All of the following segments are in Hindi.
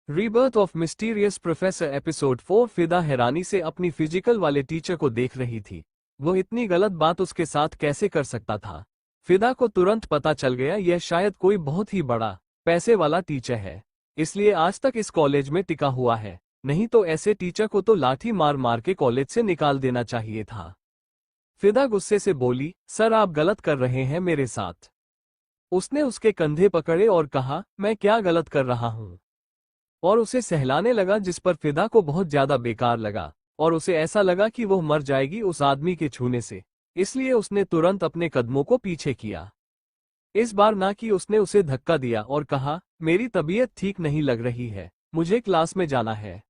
Rebirth of mysterious professor episode 4। फिदा हैरानी से अपनी फिजिकल वाले टीचर को देख रही थी। वो इतनी गलत बात उसके साथ कैसे कर सकता था। फिदा को तुरंत पता चल गया यह शायद कोई बहुत ही बड़ा पैसे वाला टीचर है, इसलिए आज तक इस कॉलेज में टिका हुआ है। नहीं तो ऐसे टीचर को तो लाठी मार मार के कॉलेज से निकाल देना चाहिए था। फिदा गुस्से से बोली, सर आप गलत कर रहे हैं मेरे साथ। उसने उसके कंधे पकड़े और कहा, मैं क्या गलत कर रहा हूं, और उसे सहलाने लगा, जिस पर फिदा को बहुत ज्यादा बेकार लगा और उसे ऐसा लगा कि वह मर जाएगी उस आदमी के छूने से। इसलिए उसने तुरंत अपने कदमों को पीछे किया। इस बार ना कि उसने उसे धक्का दिया और कहा, मेरी तबीयत ठीक नहीं लग रही है, मुझे क्लास में जाना है।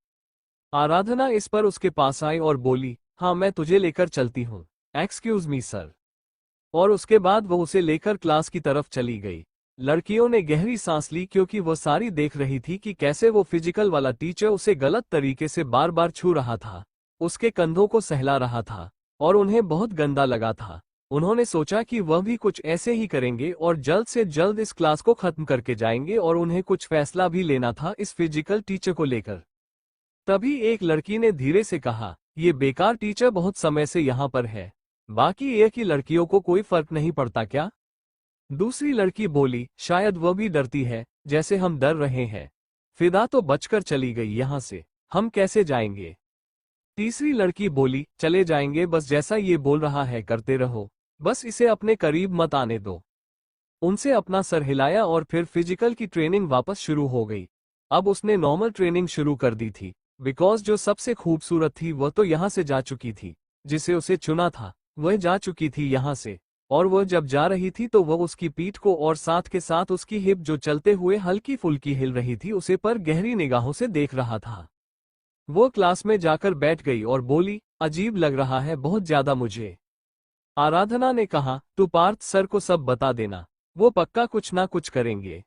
आराधना इस पर उसके पास आई और बोली, हाँ मैं तुझे लेकर चलती हूँ। Excuse me sir. और उसके बाद वह उसे लेकर क्लास की तरफ चली गई। लड़कियों ने गहरी सांस ली, क्योंकि वह सारी देख रही थी कि कैसे वो फिजिकल वाला टीचर उसे गलत तरीके से बार बार छू रहा था, उसके कंधों को सहला रहा था, और उन्हें बहुत गंदा लगा था। उन्होंने सोचा कि वह भी कुछ ऐसे ही करेंगे और जल्द से जल्द इस क्लास को खत्म करके जाएंगे, और उन्हें कुछ फैसला भी लेना था इस फिजिकल टीचर को लेकर। तभी एक लड़की ने धीरे से कहा, ये बेकार टीचर बहुत समय से यहाँ पर है, बाकी एक ही लड़कियों को कोई फर्क नहीं पड़ता क्या? दूसरी लड़की बोली, शायद वह भी डरती है जैसे हम डर रहे हैं। फिदा तो बचकर चली गई यहाँ से, हम कैसे जाएंगे? तीसरी लड़की बोली, चले जाएंगे, बस जैसा ये बोल रहा है करते रहो, बस इसे अपने करीब मत आने दो। उनसे अपना सर हिलाया और फिर फिजिकल की ट्रेनिंग वापस शुरू हो गई। अब उसने नॉर्मल ट्रेनिंग शुरू कर दी थी, बिकॉज जो सबसे खूबसूरत थी वह तो यहाँ से जा चुकी थी, जिसे उसे चुना था वह जा चुकी थी यहाँ से। और वह जब जा रही थी तो वह उसकी पीठ को और साथ के साथ उसकी हिप जो चलते हुए हल्की फुल्की हिल रही थी उसे पर गहरी निगाहों से देख रहा था। वो क्लास में जाकर बैठ गई और बोली, अजीब लग रहा है बहुत ज्यादा मुझे। आराधना ने कहा, तू पार्थ सर को सब बता देना, वो पक्का कुछ ना कुछ करेंगे।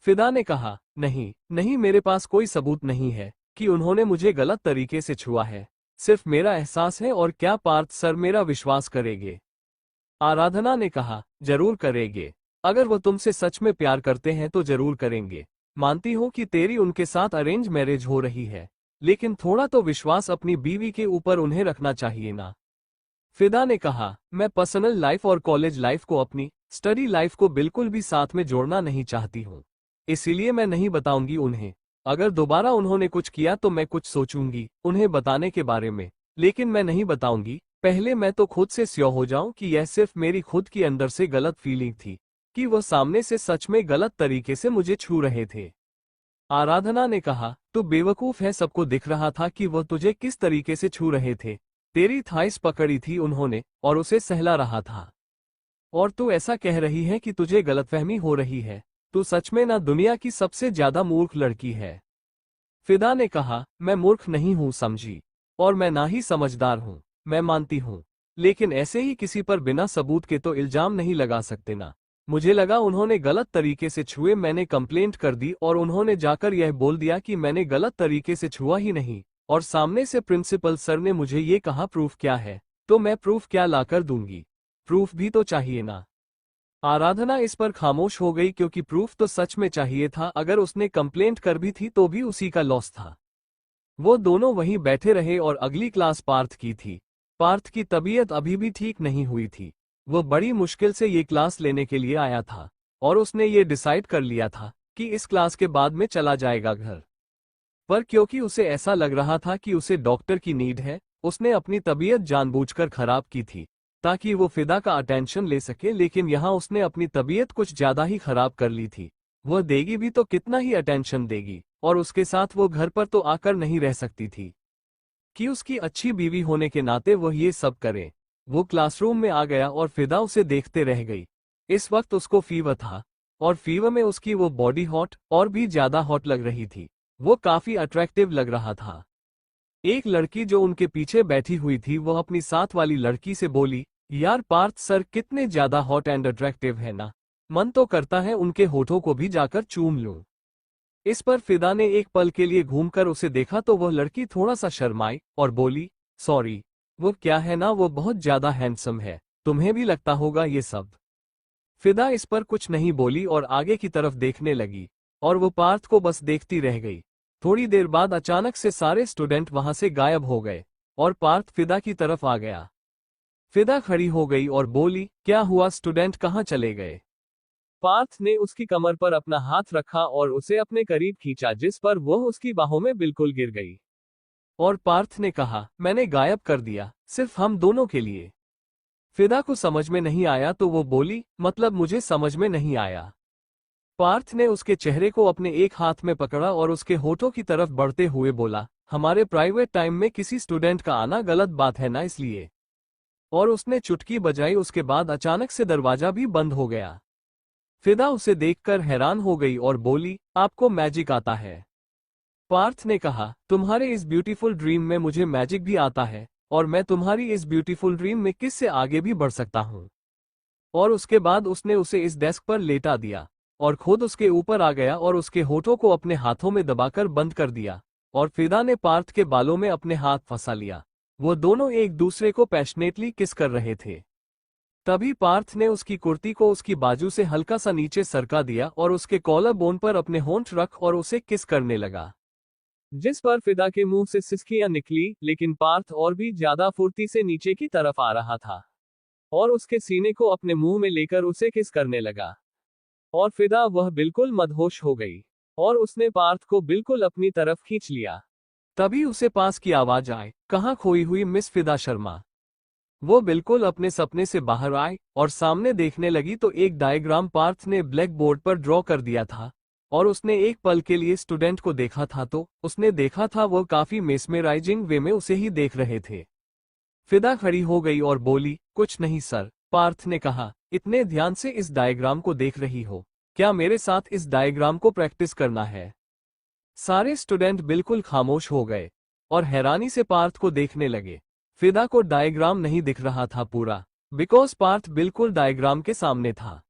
फिदा ने कहा, नहीं नहीं, मेरे पास कोई सबूत नहीं है कि उन्होंने मुझे गलत तरीके से छुआ है, सिर्फ मेरा एहसास है। और क्या पार्थ सर मेरा विश्वास करेंगे? आराधना ने कहा, जरूर करेंगे। अगर वो तुमसे सच में प्यार करते हैं तो जरूर करेंगे। मानती हूँ कि तेरी उनके साथ अरेंज मैरिज हो रही है, लेकिन थोड़ा तो विश्वास अपनी बीवी के ऊपर उन्हें रखना चाहिए ना। फिदा ने कहा, मैं पर्सनल लाइफ और कॉलेज लाइफ को अपनी स्टडी लाइफ को बिल्कुल भी साथ में जोड़ना नहीं चाहती हूँ, इसीलिए मैं नहीं बताऊंगी उन्हें। अगर दोबारा उन्होंने कुछ किया तो मैं कुछ सोचूंगी उन्हें बताने के बारे में, लेकिन मैं नहीं बताऊंगी। पहले मैं तो खुद से श्योर हो जाऊं कि यह सिर्फ मेरी खुद की अंदर से गलत फीलिंग थी, कि वह सामने से सच में गलत तरीके से मुझे छू रहे थे। आराधना ने कहा, तू बेवकूफ है, सबको दिख रहा था कि वह तुझे किस तरीके से छू रहे थे। तेरी थाइस पकड़ी थी उन्होंने और उसे सहला रहा था, और तू ऐसा कह रही है कि तुझे गलतफहमी हो रही है। तू सच में ना दुनिया की सबसे ज्यादा मूर्ख लड़की है। फिदा ने कहा, मैं मूर्ख नहीं हूं समझी, और मैं ना ही समझदार हूं, मैं मानती हूं, लेकिन ऐसे ही किसी पर बिना सबूत के तो इल्जाम नहीं लगा सकते ना। मुझे लगा उन्होंने गलत तरीके से छुए, मैंने कंप्लेंट कर दी और उन्होंने जाकर यह बोल दिया कि मैंने गलत तरीके से छुआ ही नहीं, और सामने से प्रिंसिपल सर ने मुझे ये कहा प्रूफ क्या है, तो मैं प्रूफ क्या लाकर दूंगी? प्रूफ भी तो चाहिए ना। आराधना इस पर खामोश हो गई, क्योंकि प्रूफ तो सच में चाहिए था। अगर उसने कंप्लेंट कर भी थी तो भी उसी का लॉस था। वो दोनों वहीं बैठे रहे और अगली क्लास पार्थ की थी। पार्थ की तबीयत अभी भी ठीक नहीं हुई थी। वो बड़ी मुश्किल से ये क्लास लेने के लिए आया था, और उसने ये डिसाइड कर लिया था कि इस क्लास के बाद में चला जाएगा घर। पर क्योंकि उसे ऐसा लग रहा था कि उसे डॉक्टर की नीड है, उसने अपनी तबीयत जानबूझकर खराब की थी ताकि वो फिदा का अटेंशन ले सके। लेकिन यहाँ उसने अपनी तबीयत कुछ ज्यादा ही खराब कर ली थी। वह देगी भी तो कितना ही अटेंशन देगी, और उसके साथ वो घर पर तो आकर नहीं रह सकती थी कि उसकी अच्छी बीवी होने के नाते वह ये सब करे। वो क्लासरूम में आ गया और फिदा उसे देखते रह गई। इस वक्त उसको फीवर था, और फीवर में उसकी वो बॉडी हॉट और भी ज्यादा हॉट लग रही थी। वो काफी अट्रैक्टिव लग रहा था। एक लड़की जो उनके पीछे बैठी हुई थी वो अपनी साथ वाली लड़की से बोली, यार पार्थ सर कितने ज्यादा हॉट एंड अट्रैक्टिव है ना, मन तो करता है उनके होठों को भी जाकर चूम लूं। इस पर फिदा ने एक पल के लिए घूमकर उसे देखा तो वह लड़की थोड़ा सा शर्माई और बोली, सॉरी, वो क्या है ना, वो बहुत ज्यादा हैंडसम है, तुम्हें भी लगता होगा ये सब। फिदा इस पर कुछ नहीं बोली और आगे की तरफ देखने लगी, और वो पार्थ को बस देखती रह गई। थोड़ी देर बाद अचानक से सारे स्टूडेंट वहां से गायब हो गए और पार्थ फिदा की तरफ आ गया। फिदा खड़ी हो गई और बोली, क्या हुआ, स्टूडेंट कहाँ चले गए? पार्थ ने उसकी कमर पर अपना हाथ रखा और उसे अपने करीब खींचा, जिस पर वह उसकी बाहों में बिल्कुल गिर गई। और पार्थ ने कहा, मैंने गायब कर दिया, सिर्फ हम दोनों के लिए। फिदा को समझ में नहीं आया तो वो बोली, मतलब मुझे समझ में नहीं आया। पार्थ ने उसके चेहरे को अपने एक हाथ में पकड़ा और उसके होठों की तरफ बढ़ते हुए बोला, हमारे प्राइवेट टाइम में किसी स्टूडेंट का आना गलत बात है ना, इसलिए। और उसने चुटकी बजाई। उसके बाद अचानक से दरवाजा भी बंद हो गया। फिदा उसे देखकर हैरान हो गई और बोली, आपको मैजिक आता है? पार्थ ने कहा, तुम्हारे इस ब्यूटीफुल ड्रीम में मुझे मैजिक भी आता है, और मैं तुम्हारी इस ब्यूटीफुल ड्रीम में किससे आगे भी बढ़ सकता हूँ। और उसके बाद उसने उसे इस डेस्क पर लेटा दिया और खुद उसके ऊपर आ गया और उसके होठों को अपने हाथों में दबाकर बंद कर दिया। और फिदा ने पार्थ के बालों में अपने हाथ फंसा लिया। वो दोनों एक दूसरे को पैशनेटली किस कर रहे थे। तभी पार्थ ने उसकी कुर्ती को उसकी बाजू से हल्का सा नीचे सरका दिया और उसके कॉलर बोन पर अपने होंठ रख और उसे किस करने लगा, जिस पर फिदा के मुंह से सिसकियां निकली, लेकिन पार्थ और भी ज्यादा फुर्ती से नीचे की तरफ आ रहा था और उसके सीने को अपने मुंह में लेकर उसे किस करने लगा। और फिदा वह बिल्कुल मदहोश हो गई और उसने पार्थ को बिल्कुल अपनी तरफ खींच लिया। तभी उसे पास की आवाज आए, कहाँ खोई हुई मिस फिदा शर्मा? वो बिल्कुल अपने सपने से बाहर आए और सामने देखने लगी तो एक डायग्राम पार्थ ने ब्लैक बोर्ड पर ड्रॉ कर दिया था। और उसने एक पल के लिए स्टूडेंट को देखा था तो उसने देखा था वो काफी मेस्मेराइजिंग वे में उसे ही देख रहे थे। फिदा खड़ी हो गई और बोली, कुछ नहीं सर। पार्थ ने कहा, इतने ध्यान से इस डायग्राम को देख रही हो, क्या मेरे साथ इस डायग्राम को प्रैक्टिस करना है? सारे स्टूडेंट बिल्कुल खामोश हो गए और हैरानी से पार्थ को देखने लगे। फिदा को डायग्राम नहीं दिख रहा था पूरा, बिकॉज पार्थ बिल्कुल डायग्राम के सामने था।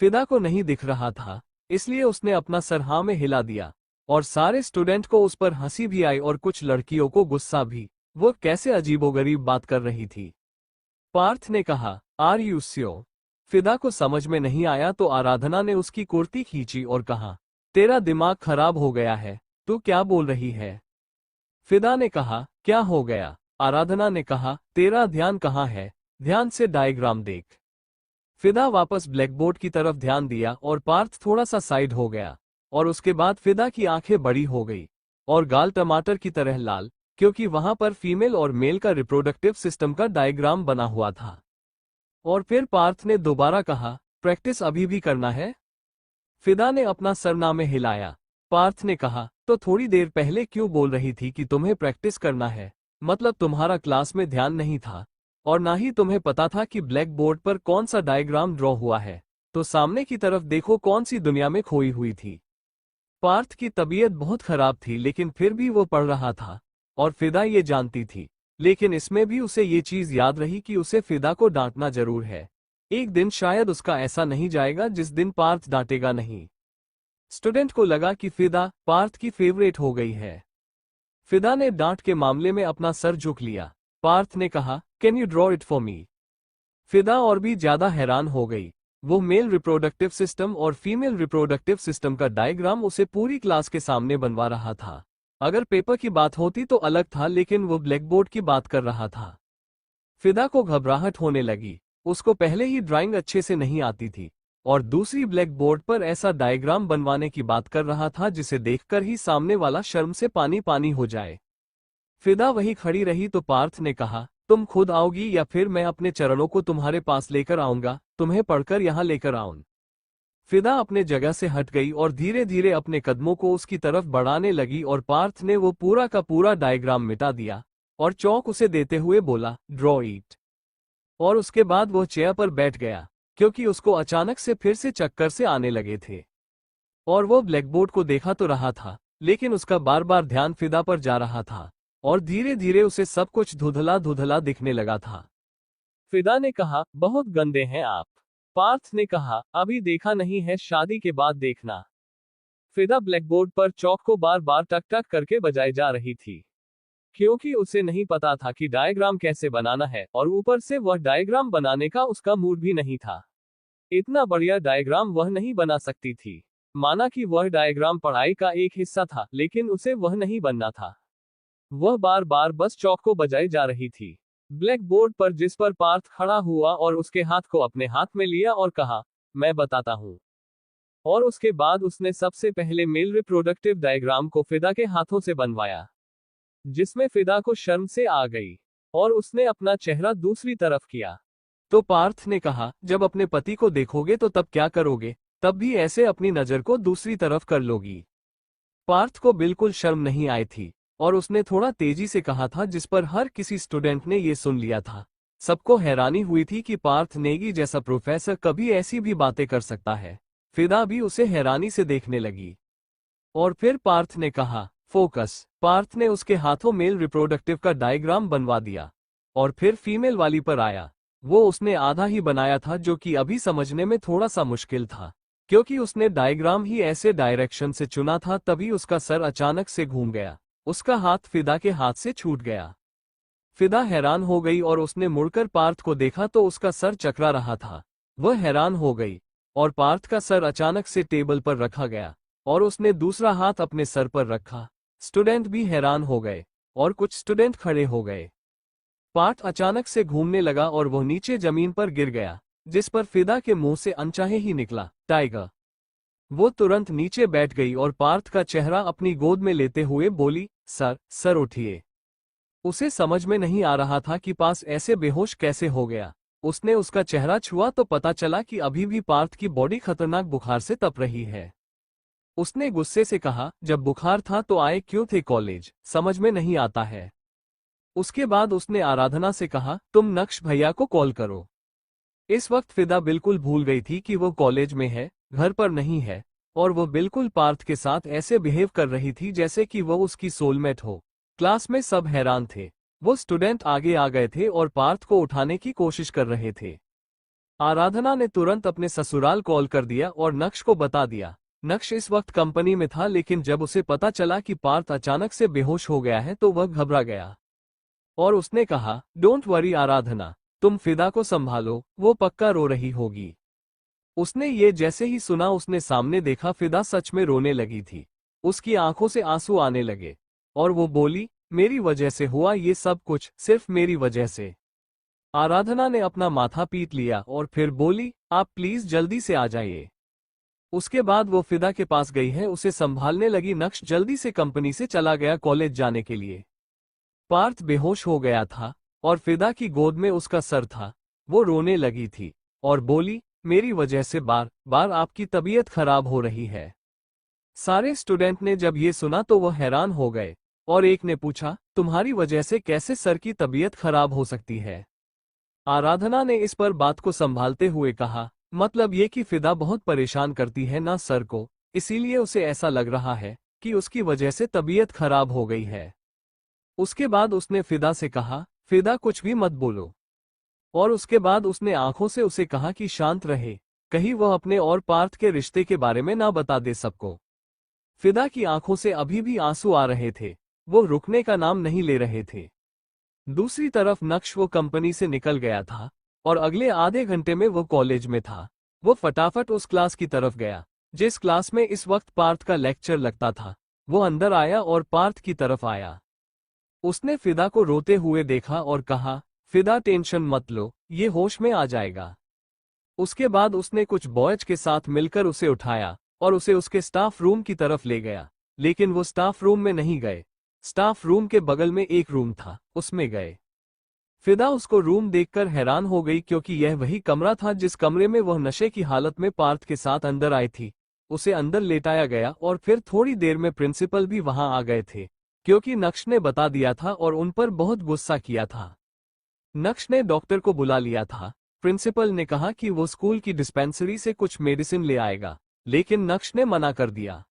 फिदा को नहीं दिख रहा था, इसलिए उसने अपना सर हाँ में हिला दिया और सारे स्टूडेंट को उस पर हंसी भी आई और कुछ लड़कियों को गुस्सा भी। वो कैसे अजीबोगरीब बात कर रही थी। पार्थ ने कहा, आर यू श्योर? फिदा को समझ में नहीं आया तो आराधना ने उसकी कुर्ती खींची और कहा, तेरा दिमाग खराब हो गया है, तू क्या बोल रही है? फिदा ने कहा, क्या हो गया? आराधना ने कहा, तेरा ध्यान कहाँ है, ध्यान से डायग्राम देख। फिदा वापस ब्लैकबोर्ड की तरफ ध्यान दिया और पार्थ थोड़ा सा साइड हो गया और उसके बाद फिदा की आंखें बड़ी हो गई और गाल टमाटर की तरह लाल, क्योंकि वहां पर फीमेल और मेल का रिप्रोडक्टिव सिस्टम का डायग्राम बना हुआ था। और फिर पार्थ ने दोबारा कहा, प्रैक्टिस अभी भी करना है? फिदा ने अपना सरनामे हिलाया। पार्थ ने कहा, तो थोड़ी देर पहले क्यों बोल रही थी कि तुम्हें प्रैक्टिस करना है? मतलब तुम्हारा क्लास में ध्यान नहीं था और ना ही तुम्हें पता था कि ब्लैक बोर्ड पर कौन सा डायग्राम ड्रॉ हुआ है, तो सामने की तरफ देखो कौन सी दुनिया में खोई हुई थी। पार्थ की तबीयत बहुत खराब थी लेकिन फिर भी वो पढ़ रहा था और फिदा ये जानती थी, लेकिन इसमें भी उसे ये चीज याद रही कि उसे फिदा को डांटना जरूर है। एक दिन शायद उसका ऐसा नहीं जाएगा जिस दिन पार्थ डांटेगा नहीं। स्टूडेंट को लगा कि फिदा पार्थ की फेवरेट हो गई है। फिदा ने डांट के मामले में अपना सर झुक लिया। पार्थ ने कहा, can you draw it for me? फिदा और भी ज्यादा हैरान हो गई। वो मेल रिप्रोडक्टिव सिस्टम और फीमेल रिप्रोडक्टिव सिस्टम का डायग्राम उसे पूरी क्लास के सामने बनवा रहा था। अगर पेपर की बात होती तो अलग था, लेकिन वो ब्लैकबोर्ड की बात कर रहा था। फिदा को घबराहट होने लगी। उसको पहले ही ड्राइंग अच्छे से नहीं आती थी और दूसरी ब्लैक बोर्ड पर ऐसा डायग्राम बनवाने की बात कर रहा था जिसे देखकर ही सामने वाला शर्म से पानी पानी हो जाए। फिदा वहीं खड़ी रही तो पार्थ ने कहा, तुम खुद आओगी या फिर मैं अपने चरणों को तुम्हारे पास लेकर आऊंगा, तुम्हें पढ़कर यहाँ लेकर आऊं। फिदा अपने जगह से हट गई और धीरे धीरे अपने कदमों को उसकी तरफ बढ़ाने लगी और पार्थ ने वो पूरा का पूरा डायग्राम मिटा दिया और चौक उसे देते हुए बोला, ड्रॉ इट। और उसके बाद वो चेयर पर बैठ गया क्योंकि उसको अचानक से फिर से चक्कर से आने लगे थे। और वो ब्लैकबोर्ड को देखा तो रहा था, लेकिन उसका बार बार ध्यान फिदा पर जा रहा था और धीरे धीरे उसे सब कुछ धुंधला धुंधला दिखने लगा था। फिदा ने कहा, बहुत गंदे हैं आप। पार्थ ने कहा, अभी देखा नहीं है, शादी के बाद देखना। फिदा ब्लैकबोर्ड पर चौक को बार बार टक टक करके बजाई जा रही थी, क्योंकि उसे नहीं पता था कि डायग्राम कैसे बनाना है और ऊपर से वह डायग्राम बनाने का उसका मूड भी नहीं था। इतना बढ़िया डायग्राम वह नहीं बना सकती थी। माना कि वह डायग्राम पढ़ाई का एक हिस्सा था, लेकिन उसे वह नहीं बनना था। वह बार बार बस चौक को बजाई जा रही थी। ब्लैक बोर्ड पर जिस पर पार्थ खड़ा हुआ और उसके हाथ को अपने हाथ में लिया और कहा, मैं बताता हूँ। और उसके बाद उसने सबसे पहले मेल रिप्रोडक्टिव डायग्राम को फिदा के हाथों से बनवाया, जिसमें फिदा को शर्म से आ गई और उसने अपना चेहरा दूसरी तरफ किया। तो पार्थ ने कहा, जब अपने पति को देखोगे तो तब क्या करोगे? तब भी ऐसे अपनी नजर को दूसरी तरफ कर लोगी। पार्थ को बिल्कुल शर्म नहीं आई थी और उसने थोड़ा तेजी से कहा था, जिस पर हर किसी स्टूडेंट ने ये सुन लिया था। सबको हैरानी हुई थी कि पार्थ नेगी जैसा प्रोफेसर कभी ऐसी भी बातें कर सकता है। फिदा भी उसे हैरानी से देखने लगी। और फिर पार्थ ने कहा, फोकस। पार्थ ने उसके हाथों मेल रिप्रोडक्टिव का डायग्राम बनवा दिया और फिर फीमेल वाली पर आया। वो उसने आधा ही बनाया था, जो कि अभी समझने में थोड़ा सा मुश्किल था, क्योंकि उसने डायग्राम ही ऐसे डायरेक्शन से चुना था। तभी उसका सर अचानक से घूम गया। उसका हाथ फिदा के हाथ से छूट गया। फिदा हैरान हो गई और उसने मुड़कर पार्थ को देखा तो उसका सर चकरा रहा था। वह हैरान हो गई और पार्थ का सर अचानक से टेबल पर रखा गया और उसने दूसरा हाथ अपने सर पर रखा। स्टूडेंट भी हैरान हो गए और कुछ स्टूडेंट खड़े हो गए। पार्थ अचानक से घूमने लगा और वह नीचे जमीन पर गिर गया, जिस पर फिदा के मुंह से अनचाहे ही निकला, टाइगर। वो तुरंत नीचे बैठ गई और पार्थ का चेहरा अपनी गोद में लेते हुए बोली, सर उठिए। उसे समझ में नहीं आ रहा था कि पास ऐसे बेहोश कैसे हो गया। उसने उसका चेहरा छुआ तो पता चला कि अभी भी पार्थ की बॉडी खतरनाक बुखार से तप रही है। उसने गुस्से से कहा, जब बुखार था तो आए क्यों थे कॉलेज? समझ में नहीं आता है। उसके बाद उसने आराधना से कहा, तुम नक्श भैया को कॉल करो। इस वक्त फिदा बिल्कुल भूल गई थी कि वो कॉलेज में है, घर पर नहीं है, और वो बिल्कुल पार्थ के साथ ऐसे बिहेव कर रही थी जैसे कि वो उसकी सोलमेट हो। क्लास में सब हैरान थे। वो स्टूडेंट आगे आ गए थे और पार्थ को उठाने की कोशिश कर रहे थे। आराधना ने तुरंत अपने ससुराल कॉल कर दिया और नक्श को बता दिया। नक्श इस वक्त कंपनी में था, लेकिन जब उसे पता चला कि पार्थ अचानक से बेहोश हो गया है तो वह घबरा गया और उसने कहा, डोंट वरी आराधना, तुम फिदा को संभालो, वो पक्का रो रही होगी। उसने ये जैसे ही सुना उसने सामने देखा फिदा सच में रोने लगी थी। उसकी आंखों से आंसू आने लगे और वो बोली, मेरी वजह से हुआ ये सब कुछ, सिर्फ मेरी वजह से। आराधना ने अपना माथा पीट लिया और फिर बोली, आप प्लीज जल्दी से आ जाइए। उसके बाद वो फिदा के पास गई है, उसे संभालने लगी। नक्श जल्दी से कंपनी से चला गया कॉलेज जाने के लिए। पार्थ बेहोश हो गया था और फिदा की गोद में उसका सर था। वो रोने लगी थी और बोली, मेरी वजह से बार बार आपकी तबीयत खराब हो रही है। सारे स्टूडेंट ने जब ये सुना तो वो हैरान हो गए और एक ने पूछा, तुम्हारी वजह से कैसे सर की तबीयत खराब हो सकती है? आराधना ने इस पर बात को संभालते हुए कहा, मतलब ये कि फिदा बहुत परेशान करती है ना सर को, इसीलिए उसे ऐसा लग रहा है कि उसकी वजह से तबीयत खराब हो गई है। उसके बाद उसने फिदा से कहा, फिदा कुछ भी मत बोलो। और उसके बाद उसने आंखों से उसे कहा कि शांत रहे, कहीं वह अपने और पार्थ के रिश्ते के बारे में ना बता दे सबको। फिदा की आंखों से अभी भी आंसू आ रहे थे, वो रुकने का नाम नहीं ले रहे थे। दूसरी तरफ नक्श वो कंपनी से निकल गया था और अगले आधे घंटे में वो कॉलेज में था। वो फटाफट उस क्लास की तरफ गया जिस क्लास में इस वक्त पार्थ का लेक्चर लगता था। वो अंदर आया और पार्थ की तरफ आया। उसने फिदा को रोते हुए देखा और कहा, फिदा टेंशन मत लो, ये होश में आ जाएगा। उसके बाद उसने कुछ बॉयज के साथ मिलकर उसे उठाया और उसे उसके स्टाफ रूम की तरफ ले गया, लेकिन वो स्टाफ रूम में नहीं गए। स्टाफ रूम के बगल में एक रूम था, उसमें गए। फिदा उसको रूम देखकर हैरान हो गई, क्योंकि यह वही कमरा था जिस कमरे में वह नशे की हालत में पार्थ के साथ अंदर आई थी। उसे अंदर लेटाया गया और फिर थोड़ी देर में प्रिंसिपल भी वहां आ गए थे, क्योंकि नक्श ने बता दिया था और उन पर बहुत गुस्सा किया था। नक्श ने डॉक्टर को बुला लिया था। प्रिंसिपल ने कहा कि वो स्कूल की डिस्पेंसरी से कुछ मेडिसिन ले आएगा, लेकिन नक्श ने मना कर दिया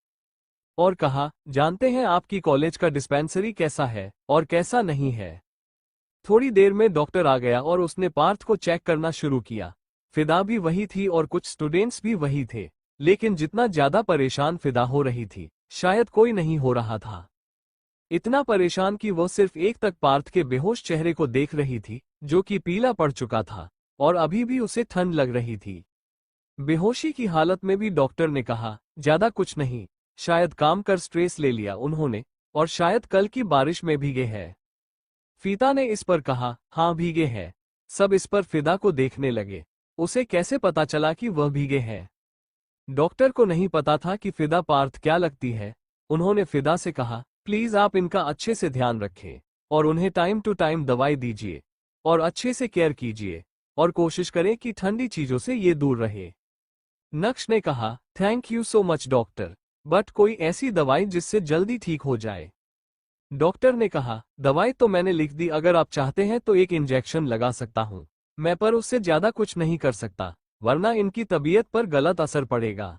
और कहा, जानते हैं आपकी कॉलेज का डिस्पेंसरी कैसा है और कैसा नहीं है। थोड़ी देर में डॉक्टर आ गया और उसने पार्थ को चेक करना शुरू किया। फिदा भी वही थी और कुछ स्टूडेंट्स भी वही थे, लेकिन जितना ज्यादा परेशान फिदा हो रही थी, शायद कोई नहीं हो रहा था। इतना परेशान कि वो सिर्फ एक तक पार्थ के बेहोश चेहरे को देख रही थी, जो कि पीला पड़ चुका था और अभी भी उसे ठंड लग रही थी। बेहोशी की हालत में भी डॉक्टर ने कहा, ज्यादा कुछ नहीं, शायद काम कर स्ट्रेस ले लिया उन्होंने, और शायद कल की बारिश में भीगे हैं। फीता ने इस पर कहा, हाँ भीगे हैं। सब इस पर फिदा को देखने लगे। उसे कैसे पता चला कि वह भीगे हैं? डॉक्टर को नहीं पता था कि फिदा पार्थ क्या लगती है। उन्होंने फिदा से कहा, प्लीज आप इनका अच्छे से ध्यान रखें और उन्हें टाइम टू टाइम दवाई दीजिए और अच्छे से केयर कीजिए और कोशिश करें कि ठंडी चीजों से ये दूर रहे। नक्श ने कहा, thank you so much doctor, but कोई ऐसी दवाई जिससे जल्दी ठीक हो जाए। डॉक्टर ने कहा, दवाई तो मैंने लिख दी, अगर आप चाहते हैं तो एक इंजेक्शन लगा सकता हूं मैं, पर उससे ज्यादा कुछ नहीं कर सकता, वरना इनकी तबीयत पर गलत असर पड़ेगा।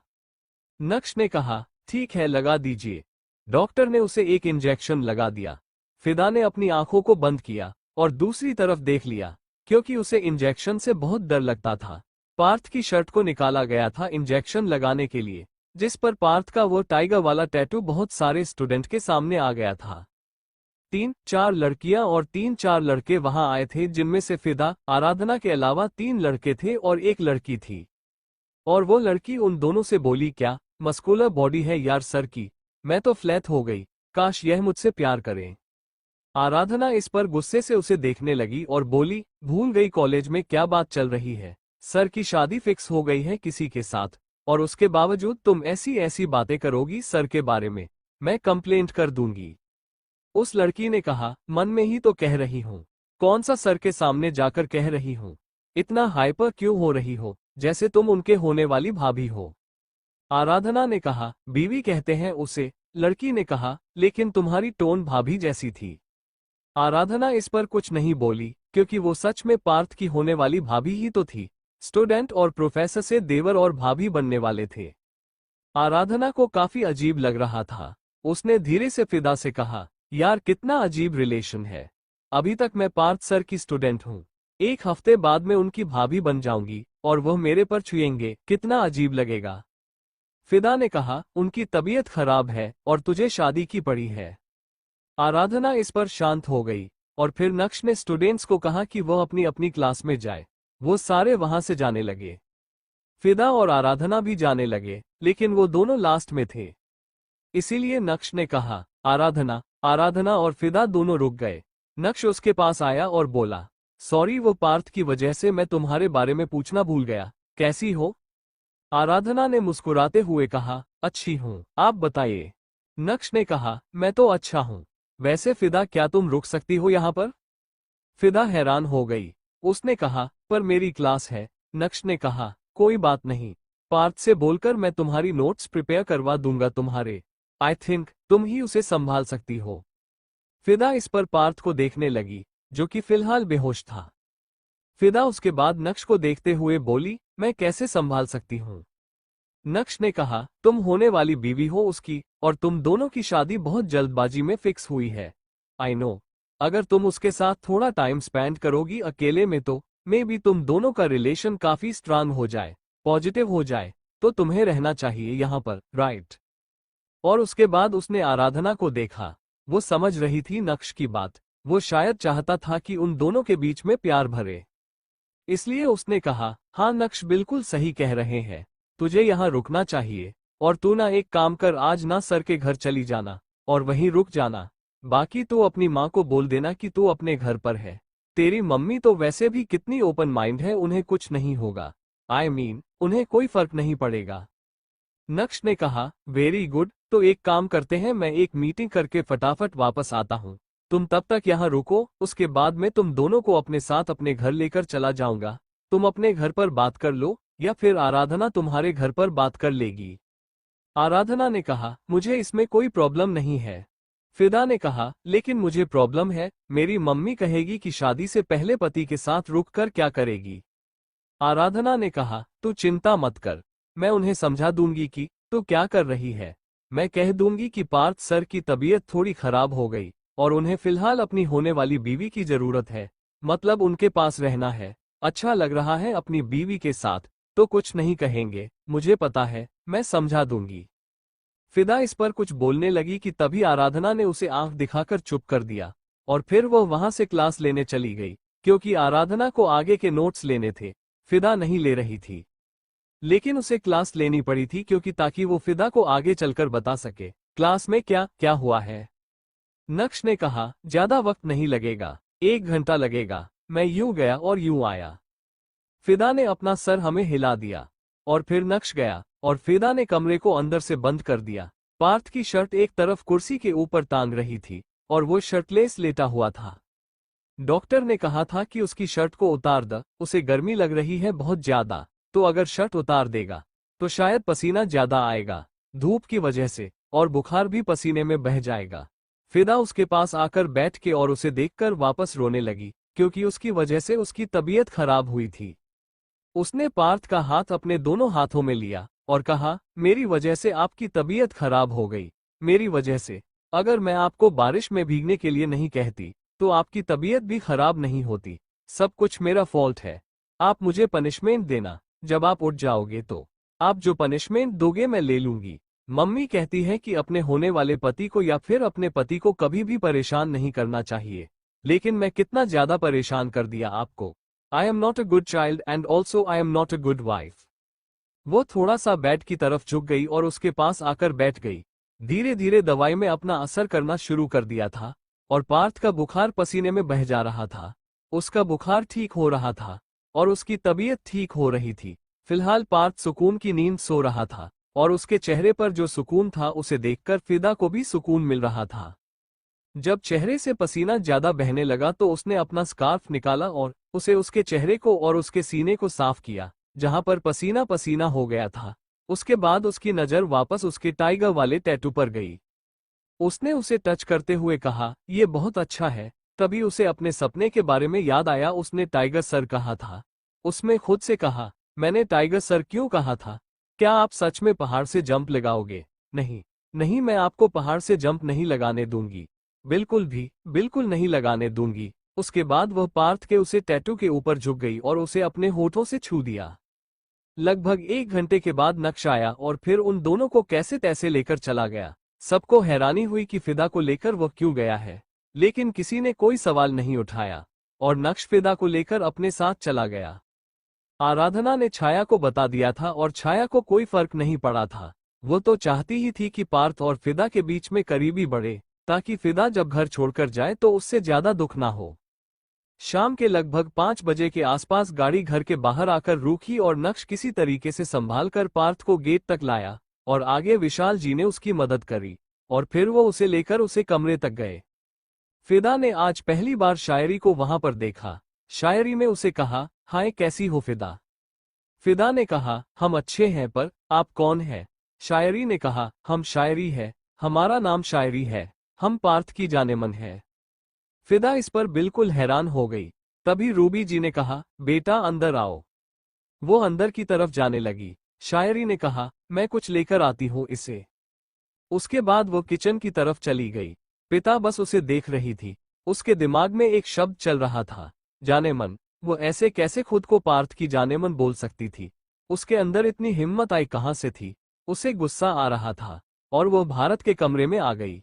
नक्श ने कहा, ठीक है लगा दीजिए। डॉक्टर ने उसे एक इंजेक्शन लगा दिया। फिदा ने अपनी आंखों को बंद किया और दूसरी तरफ देख लिया, क्योंकि उसे इंजेक्शन से बहुत डर लगता था। पार्थ की शर्ट को निकाला गया था इंजेक्शन लगाने के लिए, जिस पर पार्थ का वो टाइगर वाला टैटू बहुत सारे स्टूडेंट के सामने आ गया था। 3-4 लड़कियां और 3-4 लड़के वहां आए थे, जिनमें से फिदा, आराधना के अलावा 3 लड़के थे और एक लड़की थी। और वो लड़की उन दोनों से बोली, क्या मस्कुलर बॉडी है यार सर की, मैं तो फ्लैट हो गई, काश यह मुझसे प्यार करे। आराधना इस पर गुस्से से उसे देखने लगी और बोली, भूल गई कॉलेज में क्या बात चल रही है, सर की शादी फिक्स हो गई है किसी के साथ, और उसके बावजूद तुम ऐसी ऐसी बातें करोगी सर के बारे में, मैं कंप्लेंट कर दूंगी। उस लड़की ने कहा, मन में ही तो कह रही हूँ, कौन सा सर के सामने जाकर कह रही हूँ, इतना हाइपर क्यों हो रही हो, जैसे तुम उनके होने वाली भाभी हो। आराधना ने कहा, बीवी कहते हैं उसे। लड़की ने कहा, लेकिन तुम्हारी टोन भाभी जैसी थी। आराधना इस पर कुछ नहीं बोली, क्योंकि वो सच में पार्थ की होने वाली भाभी ही तो थी। स्टूडेंट और प्रोफेसर से देवर और भाभी बनने वाले थे। आराधना को काफी अजीब लग रहा था। उसने धीरे से फिदा से कहा, यार कितना अजीब रिलेशन है, अभी तक मैं पार्थ सर की स्टूडेंट हूँ, एक हफ्ते बाद में उनकी भाभी बन जाऊंगी और वह मेरे पर छुएंगे, कितना अजीब लगेगा। फिदा ने कहा, उनकी तबीयत खराब है और तुझे शादी की पड़ी है। आराधना इस पर शांत हो गई और फिर नक्श ने स्टूडेंट्स को कहा कि वह अपनी अपनी क्लास में जाए। वो सारे वहां से जाने लगे। फिदा और आराधना भी जाने लगे, लेकिन वो दोनों लास्ट में थे। इसीलिए नक्श ने कहा, आराधना। आराधना और फिदा दोनों रुक गए। नक्श उसके पास आया और बोला, सॉरी वो पार्थ की वजह से मैं तुम्हारे बारे में पूछना भूल गया, कैसी हो? आराधना ने मुस्कुराते हुए कहा, अच्छी हूँ, आप बताइए। नक्श ने कहा, मैं तो अच्छा हूँ। वैसे फिदा क्या तुम रुक सकती हो यहाँ पर? फिदा हैरान हो गई। उसने कहा, पर मेरी क्लास है। नक्श ने कहा, कोई बात नहीं, पार्थ से बोलकर मैं तुम्हारी नोट्स प्रिपेयर करवा दूंगा तुम्हारे। आई थिंक तुम ही उसे संभाल सकती हो। फिदा इस पर पार्थ को देखने लगी, जो कि फिलहाल बेहोश था। फिदा उसके बाद नक्श को देखते हुए बोली, मैं कैसे संभाल सकती हूँ? नक्श ने कहा, तुम होने वाली बीवी हो उसकी, और तुम दोनों की शादी बहुत जल्दबाजी में फिक्स हुई है। आई नो, अगर तुम उसके साथ थोड़ा टाइम स्पेंड करोगी अकेले में तो मे बी तुम दोनों का रिलेशन काफी स्ट्रांग हो जाए, पॉजिटिव हो जाए, तो तुम्हें रहना चाहिए यहाँ पर, राइट? और उसके बाद उसने आराधना को देखा। वो समझ रही थी नक्श की बात। वो शायद चाहता था कि उन दोनों के बीच में प्यार भरे, इसलिए उसने कहा, हाँ नक्श बिल्कुल सही कह रहे हैं, तुझे यहाँ रुकना चाहिए, और तू ना एक काम कर, आज ना सर के घर चली जाना और वहीं रुक जाना। बाकी तो अपनी माँ को बोल देना कि तू अपने घर पर है। तेरी मम्मी तो वैसे भी कितनी ओपन माइंड है, उन्हें कुछ नहीं होगा। आई मीन, उन्हें कोई फर्क नहीं पड़ेगा। नक्श ने कहा, वेरी गुड, तो एक काम करते हैं, मैं एक मीटिंग करके फटाफट वापस आता हूँ। तुम तब तक यहाँ रुको, उसके बाद में तुम दोनों को अपने साथ अपने घर लेकर चला जाऊंगा। तुम अपने घर पर बात कर लो, या फिर आराधना तुम्हारे घर पर बात कर लेगी। आराधना ने कहा, मुझे इसमें कोई प्रॉब्लम नहीं है। फिदा ने कहा, लेकिन मुझे प्रॉब्लम है, मेरी मम्मी कहेगी कि शादी से पहले पति के साथ रुक कर क्या करेगी। आराधना ने कहा, तू चिंता मत कर, मैं उन्हें समझा दूंगी कि तू क्या कर रही है। मैं कह दूंगी कि पार्थ सर की तबीयत थोड़ी खराब हो गई और उन्हें फिलहाल अपनी होने वाली बीवी की जरूरत है, मतलब उनके पास रहना है। अच्छा लग रहा है अपनी बीवी के साथ, तो कुछ नहीं कहेंगे, मुझे पता है, मैं समझा दूंगी। फिदा इस पर कुछ बोलने लगी कि तभी आराधना ने उसे आंख दिखाकर चुप कर दिया, और फिर वह वहां से क्लास लेने चली गई, क्योंकि आराधना को आगे के नोट्स लेने थे, फिदा नहीं ले रही थी। लेकिन उसे क्लास लेनी पड़ी थी क्योंकि ताकि वो फिदा को आगे चलकर बता सके क्लास में क्या क्या हुआ है। नक्श ने कहा, ज्यादा वक्त नहीं लगेगा, 1 घंटा लगेगा। मैं यूं गया और यूं आया। फिदा ने अपना सर हमें हिला दिया और फिर नक्श गया और फिदा ने कमरे को अंदर से बंद कर दिया। पार्थ की शर्ट एक तरफ कुर्सी के ऊपर टांग रही थी और वो शर्टलेस लेटा हुआ था। डॉक्टर ने कहा था कि उसकी शर्ट को उतार द, उसे गर्मी लग रही है बहुत ज्यादा, तो अगर शर्ट उतार देगा तो शायद पसीना ज्यादा आएगा धूप की वजह से और बुखार भी पसीने में बह जाएगा। फिदा उसके पास आकर बैठ के और उसे देखकर वापस रोने लगी क्योंकि उसकी वजह से उसकी तबीयत खराब हुई थी। उसने पार्थ का हाथ अपने दोनों हाथों में लिया और कहा, मेरी वजह से आपकी तबीयत खराब हो गई, मेरी वजह से। अगर मैं आपको बारिश में भीगने के लिए नहीं कहती तो आपकी तबीयत भी खराब नहीं होती। सब कुछ मेरा फॉल्ट है। आप मुझे पनिशमेंट देना, जब आप उठ जाओगे तो आप जो पनिशमेंट दोगे मैं ले लूंगी। मम्मी कहती है कि अपने होने वाले पति को या फिर अपने पति को कभी भी परेशान नहीं करना चाहिए, लेकिन मैं कितना ज्यादा परेशान कर दिया आपको। I am not a good child and also I am not a good wife. वो थोड़ा सा बेड की तरफ झुक गई और उसके पास आकर बैठ गई। धीरे धीरे दवाई में अपना असर करना शुरू कर दिया था और पार्थ का बुखार पसीने में बह जा रहा था। उसका बुखार ठीक हो रहा था और उसकी तबीयत ठीक हो रही थी। फिलहाल पार्थ सुकून की नींद सो रहा था और उसके चेहरे पर जो सुकून था उसे देखकर फिदा को भी सुकून मिल रहा था। जब चेहरे से पसीना ज्यादा बहने लगा तो उसने अपना स्कार्फ निकाला और उसे उसके चेहरे को और उसके सीने को साफ किया जहां पर पसीना पसीना हो गया था। उसके बाद उसकी नजर वापस उसके टाइगर वाले टैटू पर गई। उसने उसे टच करते हुए कहा, यह बहुत अच्छा है। तभी उसे अपने सपने के बारे में याद आया। उसने टाइगर सर कहा था। उसमें खुद से कहा, मैंने टाइगर सर क्यों कहा था? क्या आप सच में पहाड़ से जंप लगाओगे? नहीं नहीं, मैं आपको पहाड़ से जंप नहीं लगाने दूंगी, बिल्कुल नहीं लगाने दूंगी। उसके बाद वह पार्थ के उसे टैटू के ऊपर झुक गई और उसे अपने होठों से छू दिया। लगभग 1 घंटे के बाद नक्श आया और फिर उन दोनों को कैसे तैसे लेकर चला गया। सबको हैरानी हुई कि फिदा को लेकर वह क्यों गया है, लेकिन किसी ने कोई सवाल नहीं उठाया और नक्श फिदा को लेकर अपने साथ चला गया। आराधना ने छाया को बता दिया था और छाया को कोई फर्क नहीं पड़ा था। वो तो चाहती ही थी कि पार्थ और फिदा के बीच में करीबी बढ़े ताकि फिदा जब घर छोड़कर जाए तो उससे ज्यादा दुख ना हो। शाम के लगभग 5 बजे के आसपास गाड़ी घर के बाहर आकर रुकी और नक्श किसी तरीके से संभाल कर पार्थ को गेट तक लाया और आगे विशाल जी ने उसकी मदद करी और फिर वो उसे लेकर उसे कमरे तक गए। फिदा ने आज पहली बार शायरी को वहां पर देखा। शायरी में उसे कहा, हाय कैसी हो फिदा? फिदा ने कहा, हम अच्छे हैं, पर आप कौन हैं? शायरी ने कहा, हम शायरी है, हमारा नाम शायरी है, हम पार्थ की जानेमन है। फिदा इस पर बिल्कुल हैरान हो गई। तभी रूबी जी ने कहा, बेटा अंदर आओ। वो अंदर की तरफ जाने लगी। शायरी ने कहा, मैं कुछ लेकर आती हूँ इसे। उसके बाद वो किचन की तरफ चली गई। पिता बस उसे देख रही थी। उसके दिमाग में एक शब्द चल रहा था, जानेमन। वो ऐसे कैसे खुद को पार्थ की जानेमन बोल सकती थी? उसके अंदर इतनी हिम्मत आई कहां से थी? उसे गुस्सा आ रहा था और वो भारत के कमरे में आ गई।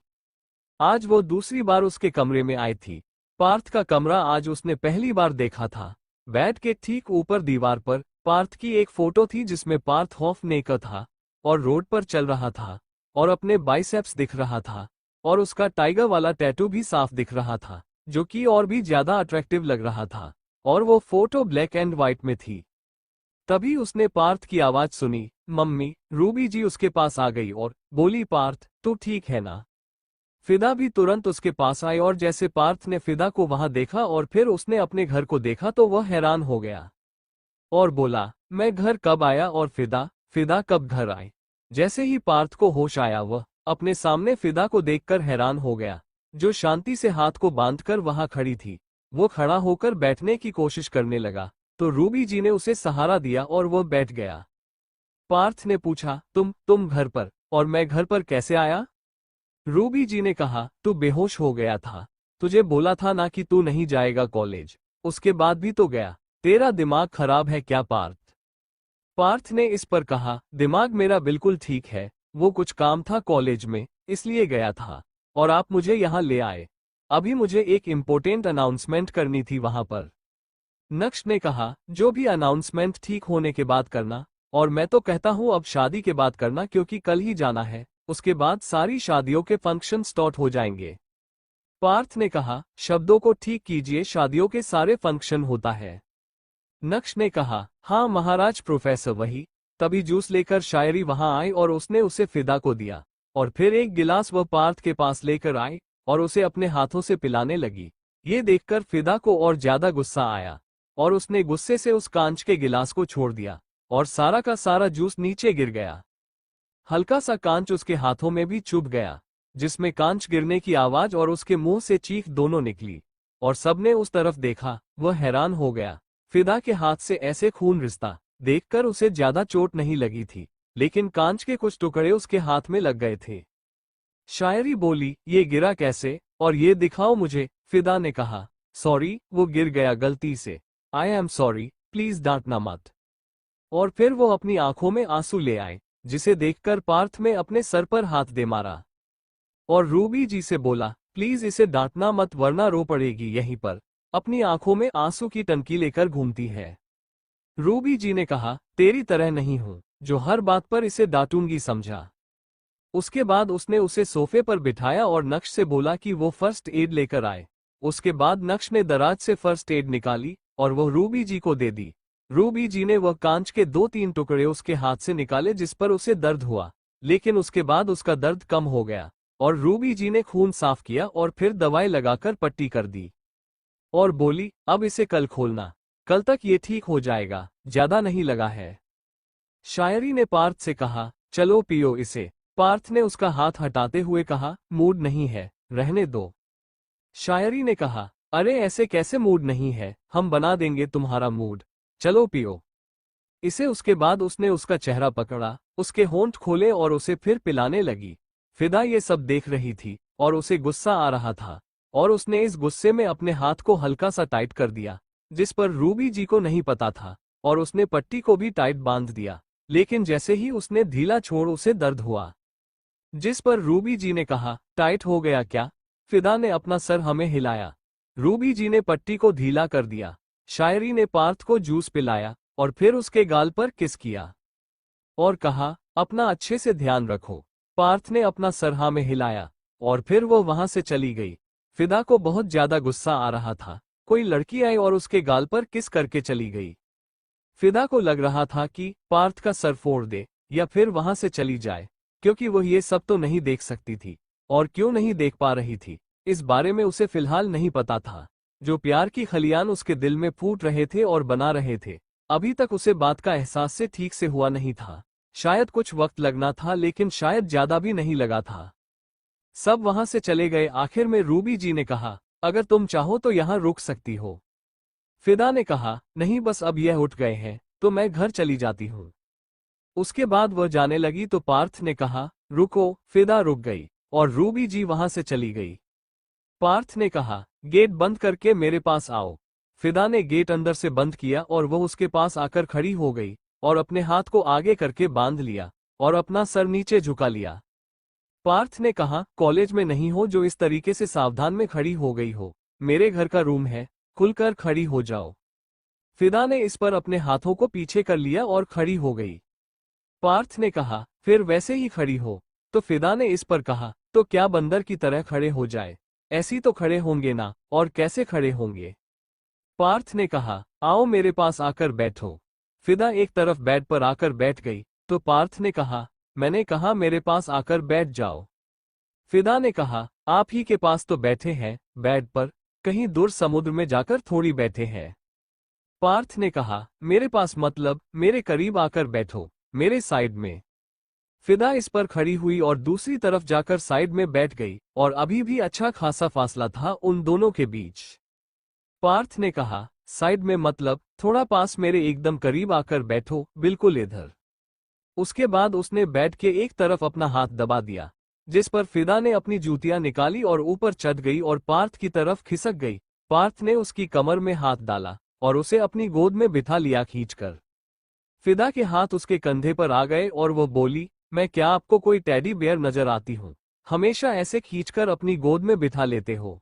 आज वो दूसरी बार उसके कमरे में आई थी। पार्थ का कमरा आज उसने पहली बार देखा था। बेड के ठीक ऊपर दीवार पर पार्थ की एक फोटो थी जिसमें पार्थ हॉफ नेकर था और रोड पर चल रहा था और अपने बाइसेप्स दिख रहा था और उसका टाइगर वाला टैटू भी साफ दिख रहा था जो कि और भी ज्यादा अट्रैक्टिव लग रहा था और वो फोटो ब्लैक एंड व्हाइट में थी। तभी उसने पार्थ की आवाज सुनी, मम्मी। रूबी जी उसके पास आ गई और बोली, पार्थ तू ठीक है ना? फिदा भी तुरंत उसके पास आई और जैसे पार्थ ने फिदा को वहां देखा और फिर उसने अपने घर को देखा तो वह हैरान हो गया और बोला, मैं घर कब आया और फिदा कब घर आई? जैसे ही पार्थ को होश आया वह अपने सामने फिदा को देखकर हैरान हो गया, जो शांति से हाथ को बांधकर वहां खड़ी थी। वो खड़ा होकर बैठने की कोशिश करने लगा तो रूबी जी ने उसे सहारा दिया और वह बैठ गया। पार्थ ने पूछा, तुम घर पर, और मैं घर पर कैसे आया? रूबी जी ने कहा, तू बेहोश हो गया था। तुझे बोला था ना कि तू नहीं जाएगा कॉलेज, उसके बाद भी तो गया। तेरा दिमाग खराब है क्या पार्थ? पार्थ ने इस पर कहा, दिमाग मेरा बिल्कुल ठीक है, वो कुछ काम था कॉलेज में इसलिए गया था और आप मुझे यहाँ ले आए। अभी मुझे एक इम्पोर्टेंट अनाउंसमेंट करनी थी वहां पर। नक्श ने कहा, जो भी अनाउंसमेंट ठीक होने के बाद करना। और मैं तो कहता हूँ अब शादी के बाद करना, क्योंकि कल ही जाना है, उसके बाद सारी शादियों के फंक्शन स्टार्ट हो जाएंगे। पार्थ ने कहा, शब्दों को ठीक कीजिए, शादियों के सारे फंक्शन होता है। नक्श ने कहा, हाँ महाराज प्रोफेसर वही। तभी जूस लेकर शायरी वहां आई और उसने उसे फिदा को दिया, और फिर एक गिलास वह पार्थ के पास लेकर आई और उसे अपने हाथों से पिलाने लगी। ये देखकर फिदा को और ज्यादा गुस्सा आया और उसने गुस्से से उस कांच के गिलास को छोड़ दिया और सारा का सारा जूस नीचे गिर गया। हल्का सा कांच उसके हाथों में भी चुभ गया, जिसमें कांच गिरने की आवाज और उसके मुंह से चीख दोनों निकली, और सबने उस तरफ देखा। वह हैरान हो गया। फिदा के हाथ से ऐसे खून रिश्ता देखकर उसे ज्यादा चोट नहीं लगी थी, लेकिन कांच के कुछ टुकड़े उसके हाथ में लग गए थे। शायरी बोली, ये गिरा कैसे, और ये दिखाओ मुझे। फिदा ने कहा, सॉरी, वो गिर गया गलती से। आई एम सॉरी, प्लीज डांटना मत। और फिर वो अपनी आंखों में आंसू ले आए, जिसे देखकर पार्थ में अपने सर पर हाथ दे मारा और रूबी जी से बोला, प्लीज इसे डांटना मत वरना रो पड़ेगी यहीं पर। अपनी आंखों में आंसू की टंकी लेकर घूमती है। रूबी जी ने कहा, तेरी तरह नहीं हूं जो हर बात पर इसे डांटूंगी, समझा। उसके बाद उसने उसे सोफे पर बिठाया और नक्श से बोला कि वो फर्स्ट एड लेकर आए। उसके बाद नक्श ने दराज से फर्स्ट एड निकाली और वह रूबी जी को दे दी। रूबी जी ने वह कांच के 2-3 टुकड़े उसके हाथ से निकाले जिस पर उसे दर्द हुआ, लेकिन उसके बाद उसका दर्द कम हो गया और रूबी जी ने खून साफ किया और फिर दवाई लगाकर पट्टी कर दी और बोली, अब इसे कल खोलना, कल तक ये ठीक हो जाएगा, ज्यादा नहीं लगा है। शायरी ने पार्थ से कहा, चलो पियो इसे। पार्थ ने उसका हाथ हटाते हुए कहा, मूड नहीं है, रहने दो। शायरी ने कहा, अरे ऐसे कैसे मूड नहीं है, हम बना देंगे तुम्हारा मूड, चलो पियो इसे। उसके बाद उसने उसका चेहरा पकड़ा, उसके होंठ खोले और उसे फिर पिलाने लगी। फिदा ये सब देख रही थी और उसे गुस्सा आ रहा था, और उसने इस गुस्से में अपने हाथ को हल्का सा टाइट कर दिया, जिस पर रूबी जी को नहीं पता था, और उसने पट्टी को भी टाइट बांध दिया। लेकिन जैसे ही उसने ढीला छोड़ उसे दर्द हुआ, जिस पर रूबी जी ने कहा, टाइट हो गया क्या? फिदा ने अपना सर हमें हिलाया। रूबी जी ने पट्टी को ढीला कर दिया। शायरी ने पार्थ को जूस पिलाया और फिर उसके गाल पर किस किया और कहा, अपना अच्छे से ध्यान रखो। पार्थ ने अपना सर हाँ में हिलाया और फिर वो वहां से चली गई। फिदा को बहुत ज्यादा गुस्सा आ रहा था। कोई लड़की आई और उसके गाल पर किस करके चली गई। फिदा को लग रहा था कि पार्थ का सर फोड़ दे या फिर वहां से चली जाए, क्योंकि वह ये सब तो नहीं देख सकती थी, और क्यों नहीं देख पा रही थी इस बारे में उसे फिलहाल नहीं पता था। जो प्यार की खलियान उसके दिल में फूट रहे थे और बना रहे थे, अभी तक उसे बात का एहसास से ठीक से हुआ नहीं था। शायद कुछ वक्त लगना था, लेकिन शायद ज्यादा भी नहीं लगा था। सब वहां से चले गए। आखिर में रूबी जी ने कहा, अगर तुम चाहो तो यहाँ रुक सकती हो। फिदा ने कहा, नहीं बस अब यह उठ गए हैं तो मैं घर चली जाती हूँ। उसके बाद वह जाने लगी तो पार्थ ने कहा, रुको। फिदा रुक गई और रूबी जी वहां से चली गई। पार्थ ने कहा, गेट बंद करके मेरे पास आओ। फिदा ने गेट अंदर से बंद किया और वह उसके पास आकर खड़ी हो गई और अपने हाथ को आगे करके बांध लिया और अपना सर नीचे झुका लिया। पार्थ ने कहा, कॉलेज में नहीं हो जो इस तरीके से सावधान में खड़ी हो गई हो। मेरे घर का रूम है, खुलकर खड़ी हो जाओ। फिदा ने इस पर अपने हाथों को पीछे कर लिया और खड़ी हो गई। पार्थ ने कहा, फिर वैसे ही खड़ी हो। तो फिदा ने इस पर कहा, तो क्या बंदर की तरह खड़े हो जाए? ऐसी तो खड़े होंगे ना, और कैसे खड़े होंगे? पार्थ ने कहा, आओ मेरे पास आकर बैठो। फिदा एक तरफ बेड पर आकर बैठ गई तो पार्थ ने कहा, मैंने कहा मेरे पास आकर बैठ जाओ। फिदा ने कहा, आप ही के पास तो बैठे हैं बेड पर, कहीं दूर समुद्र में जाकर थोड़ी बैठे हैं। पार्थ ने कहा, मेरे पास मतलब मेरे करीब आकर बैठो, मेरे साइड में। फिदा इस पर खड़ी हुई और दूसरी तरफ जाकर साइड में बैठ गई, और अभी भी अच्छा खासा फासला था उन दोनों के बीच। पार्थ ने कहा, साइड में मतलब थोड़ा पास मेरे एकदम करीब आकर बैठो, बिल्कुल इधर। उसके बाद उसने बेड के एक तरफ अपना हाथ दबा दिया, जिस पर फिदा ने अपनी जूतियां निकाली और ऊपर चढ़ गई और पार्थ की तरफ खिसक गई। पार्थ ने उसकी कमर में हाथ डाला और उसे अपनी गोद में बिठा लिया खींचकर। फिदा के हाथ उसके कंधे पर आ गए और वो बोली, मैं क्या आपको कोई टेडी बेयर नजर आती हूँ? हमेशा ऐसे खींचकर अपनी गोद में बिठा लेते हो।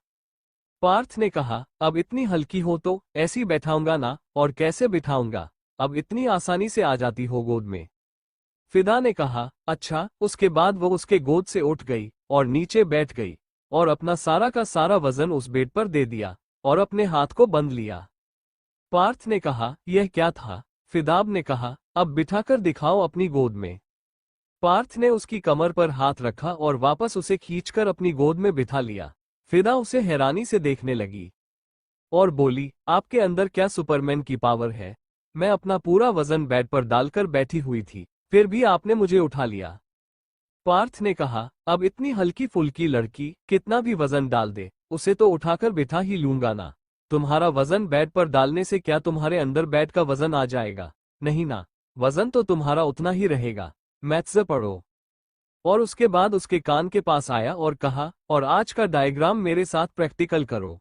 पार्थ ने कहा, अब इतनी हल्की हो तो ऐसी बैठाऊंगा ना, और कैसे बिठाऊंगा? अब इतनी आसानी से आ जाती हो गोद में। फिदा ने कहा, अच्छा। उसके बाद वो उसके गोद से उठ गई और नीचे बैठ गई और अपना सारा का सारा वजन उस बेड पर दे दिया और अपने हाथ को बंध लिया। पार्थ ने कहा, यह क्या था? फिदाब ने कहा, अब बिठाकर दिखाओ अपनी गोद में। पार्थ ने उसकी कमर पर हाथ रखा और वापस उसे खींचकर अपनी गोद में बिठा लिया। फिदा उसे हैरानी से देखने लगी और बोली, आपके अंदर क्या सुपरमैन की पावर है? मैं अपना पूरा वजन बेड पर डालकर बैठी हुई थी, फिर भी आपने मुझे उठा लिया। पार्थ ने कहा, अब इतनी हल्की फुल्की लड़की कितना भी वजन डाल दे, उसे तो उठाकर बिठा ही लूंगा ना। तुम्हारा वजन बेड पर डालने से क्या तुम्हारे अंदर बेड का वजन आ जाएगा? नहीं ना, वजन तो तुम्हारा उतना ही रहेगा। मैथ्स पढ़ो। और उसके बाद उसके कान के पास आया और कहा, और आज का डायग्राम मेरे साथ प्रैक्टिकल करो।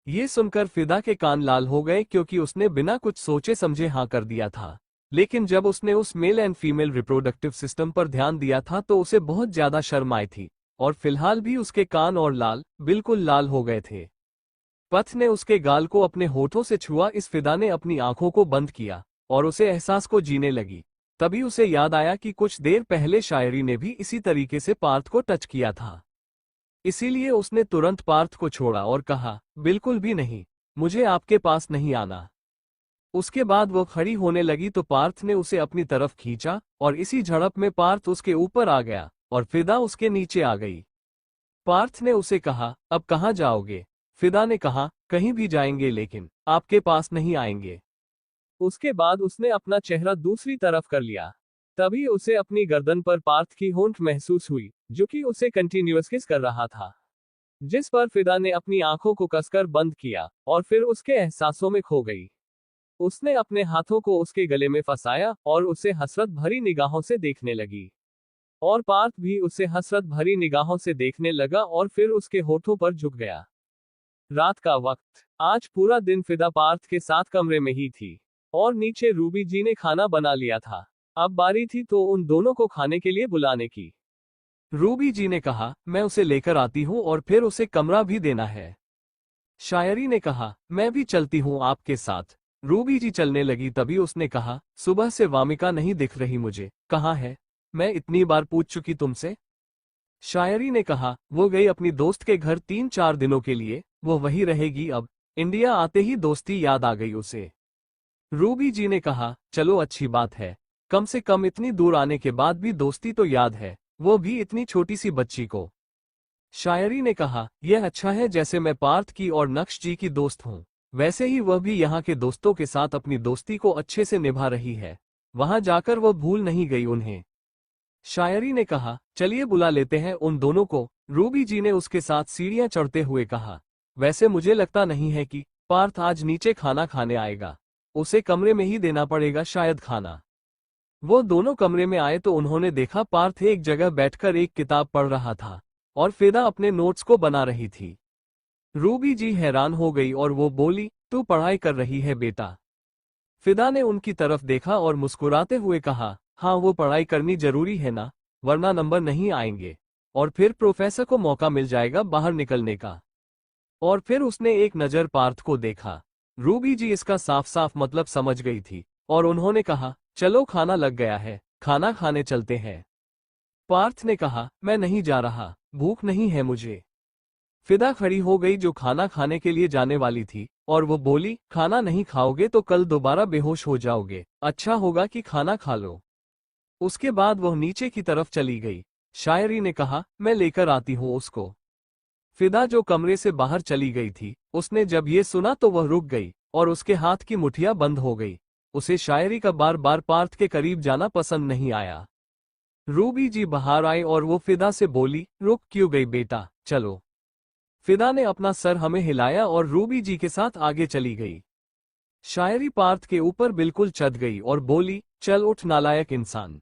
ये सुनकर फिदा के कान लाल हो गए क्योंकि उसने बिना कुछ सोचे समझे हाँ कर दिया था। लेकिन जब उसने उस male and female reproductive system पर ध्यान दिया था तो उसे बहुत ज्यादा शर्म आई थी और फिलहाल भी उसके कान और बिल्कुल लाल हो गए थे। पथ ने उसके गाल को अपने होठों से छुआ। इस फिदा ने अपनी आंखों को बंद किया और उसे एहसास को जीने लगी। तभी उसे याद आया कि कुछ देर पहले शायरी ने भी इसी तरीके से पार्थ को टच किया था। इसीलिए उसने तुरंत पार्थ को छोड़ा और कहा, बिल्कुल भी नहीं, मुझे आपके पास नहीं आना। उसके बाद वो खड़ी होने लगी तो पार्थ ने उसे अपनी तरफ खींचा और इसी झड़प में पार्थ उसके ऊपर आ गया और फिदा उसके नीचे आ गई। पार्थ ने उसे कहा, अब कहाँ जाओगे? फिदा ने कहा, कहीं भी जाएंगे लेकिन आपके पास नहीं आएंगे। उसके बाद उसने अपना चेहरा दूसरी तरफ कर लिया। तभी उसे अपनी गर्दन पर पार्थ की होंठ महसूस हुई, जो कि उसे कंटिन्यूअस किस कर रहा था। जिस पर फिदा ने अपनी आंखों को कसकर बंद किया और फिर उसके एहसासों में खो गई। उसने अपने हाथों को उसके गले में फंसाया और उसे हसरत भरी निगाहों से देखने लगी। और पार्थ भी उसे हसरत भरी निगाहों से देखने लगा और फिर उसके होठों पर झुक गया। रात का वक्त। आज पूरा दिन फिदा पार्थ के साथ कमरे में ही थी और नीचे रूबी जी ने खाना बना लिया था। अब बारी थी तो उन दोनों को खाने के लिए बुलाने की। रूबी जी ने कहा, मैं उसे लेकर आती हूँ और फिर उसे कमरा भी देना है। शायरी ने कहा, मैं भी चलती हूँ आपके साथ। रूबी जी चलने लगी तभी उसने कहा, सुबह से वामिका नहीं दिख रही मुझे, कहाँ है? मैं इतनी बार पूछ चुकी तुमसे। शायरी ने कहा, वो गई अपनी दोस्त के घर 3-4 दिनों के लिए, वो वही रहेगी अब। इंडिया आते ही दोस्ती याद आ गई उसे। रूबी जी ने कहा, चलो अच्छी बात है, कम से कम इतनी दूर आने के बाद भी दोस्ती तो याद है, वो भी इतनी छोटी सी बच्ची को। शायरी ने कहा, यह अच्छा है, जैसे मैं पार्थ की और नक्श जी की दोस्त हूँ, वैसे ही वह भी यहाँ के दोस्तों के साथ अपनी दोस्ती को अच्छे से निभा रही है। वहां जाकर वह भूल नहीं गई उन्हें। शायरी ने कहा, चलिए बुला लेते हैं उन दोनों को। रूबी जी ने उसके साथ सीढ़ियां चढ़ते हुए कहा, वैसे मुझे लगता नहीं है कि पार्थ आज नीचे खाना खाने आएगा, उसे कमरे में ही देना पड़ेगा शायद खाना। वो दोनों कमरे में आए तो उन्होंने देखा पार्थ एक जगह बैठकर एक किताब पढ़ रहा था और फिदा अपने नोट्स को बना रही थी। रूबी जी हैरान हो गई और वो बोली, तू पढ़ाई कर रही है बेटा? फिदा ने उनकी तरफ देखा और मुस्कुराते हुए कहा, हाँ, वो पढ़ाई करनी जरूरी है ना, वरना नंबर नहीं आएंगे और फिर प्रोफेसर को मौका मिल जाएगा बाहर निकलने का। और फिर उसने एक नजर पार्थ को देखा। रूबी जी इसका साफ साफ मतलब समझ गई थी और उन्होंने कहा, चलो खाना लग गया है, खाना खाने चलते हैं। पार्थ ने कहा, मैं नहीं जा रहा, भूख नहीं है मुझे। फिदा खड़ी हो गई जो खाना खाने के लिए जाने वाली थी और वो बोली, खाना नहीं खाओगे तो कल दोबारा बेहोश हो जाओगे, अच्छा होगा कि खाना खा लो। उसके बाद वह नीचे की तरफ चली गई। शायरी ने कहा, मैं लेकर आती हूँ उसको। फिदा जो कमरे से बाहर चली गई थी, उसने जब ये सुना तो वह रुक गई और उसके हाथ की मुठियां बंद हो गई। उसे शायरी का बार बार पार्थ के करीब जाना पसंद नहीं आया। रूबी जी बाहर आई और वो फिदा से बोली, रुक क्यों गई बेटा, चलो। फिदा ने अपना सर हमें हिलाया और रूबी जी के साथ आगे चली गई। शायरी पार्थ के ऊपर बिल्कुल चढ़ गई और बोली, चल उठ नालायक इंसान।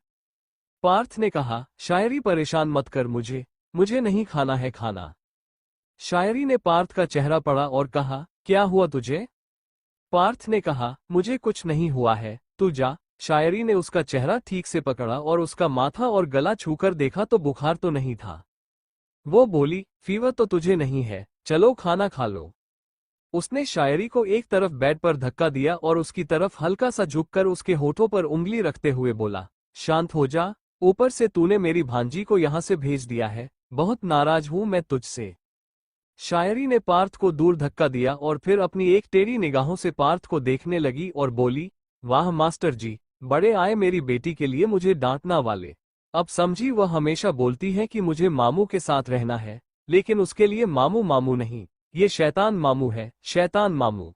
पार्थ ने कहा, शायरी परेशान मत कर मुझे, मुझे नहीं खाना है खाना। शायरी ने पार्थ का चेहरा पढ़ा और कहा, क्या हुआ तुझे? पार्थ ने कहा, मुझे कुछ नहीं हुआ है, तू जा। शायरी ने उसका चेहरा ठीक से पकड़ा और उसका माथा और गला छूकर देखा तो बुखार तो नहीं था। वो बोली, फीवर तो तुझे नहीं है, चलो खाना खा लो। उसने शायरी को एक तरफ बेड पर धक्का दिया और उसकी तरफ हल्का सा झुककर उसके होठों पर उंगली रखते हुए बोला, शांत हो जा। ऊपर से तूने मेरी भांजी को यहां से भेज दिया है, बहुत नाराज हूं मैं तुझसे। शायरी ने पार्थ को दूर धक्का दिया और फिर अपनी एक टेढ़ी निगाहों से पार्थ को देखने लगी और बोली, वाह मास्टर जी, बड़े आए मेरी बेटी के लिए मुझे डांटना वाले। अब समझी, वह हमेशा बोलती है कि मुझे मामू के साथ रहना है, लेकिन उसके लिए मामू मामू नहीं, ये शैतान मामू है, शैतान मामू।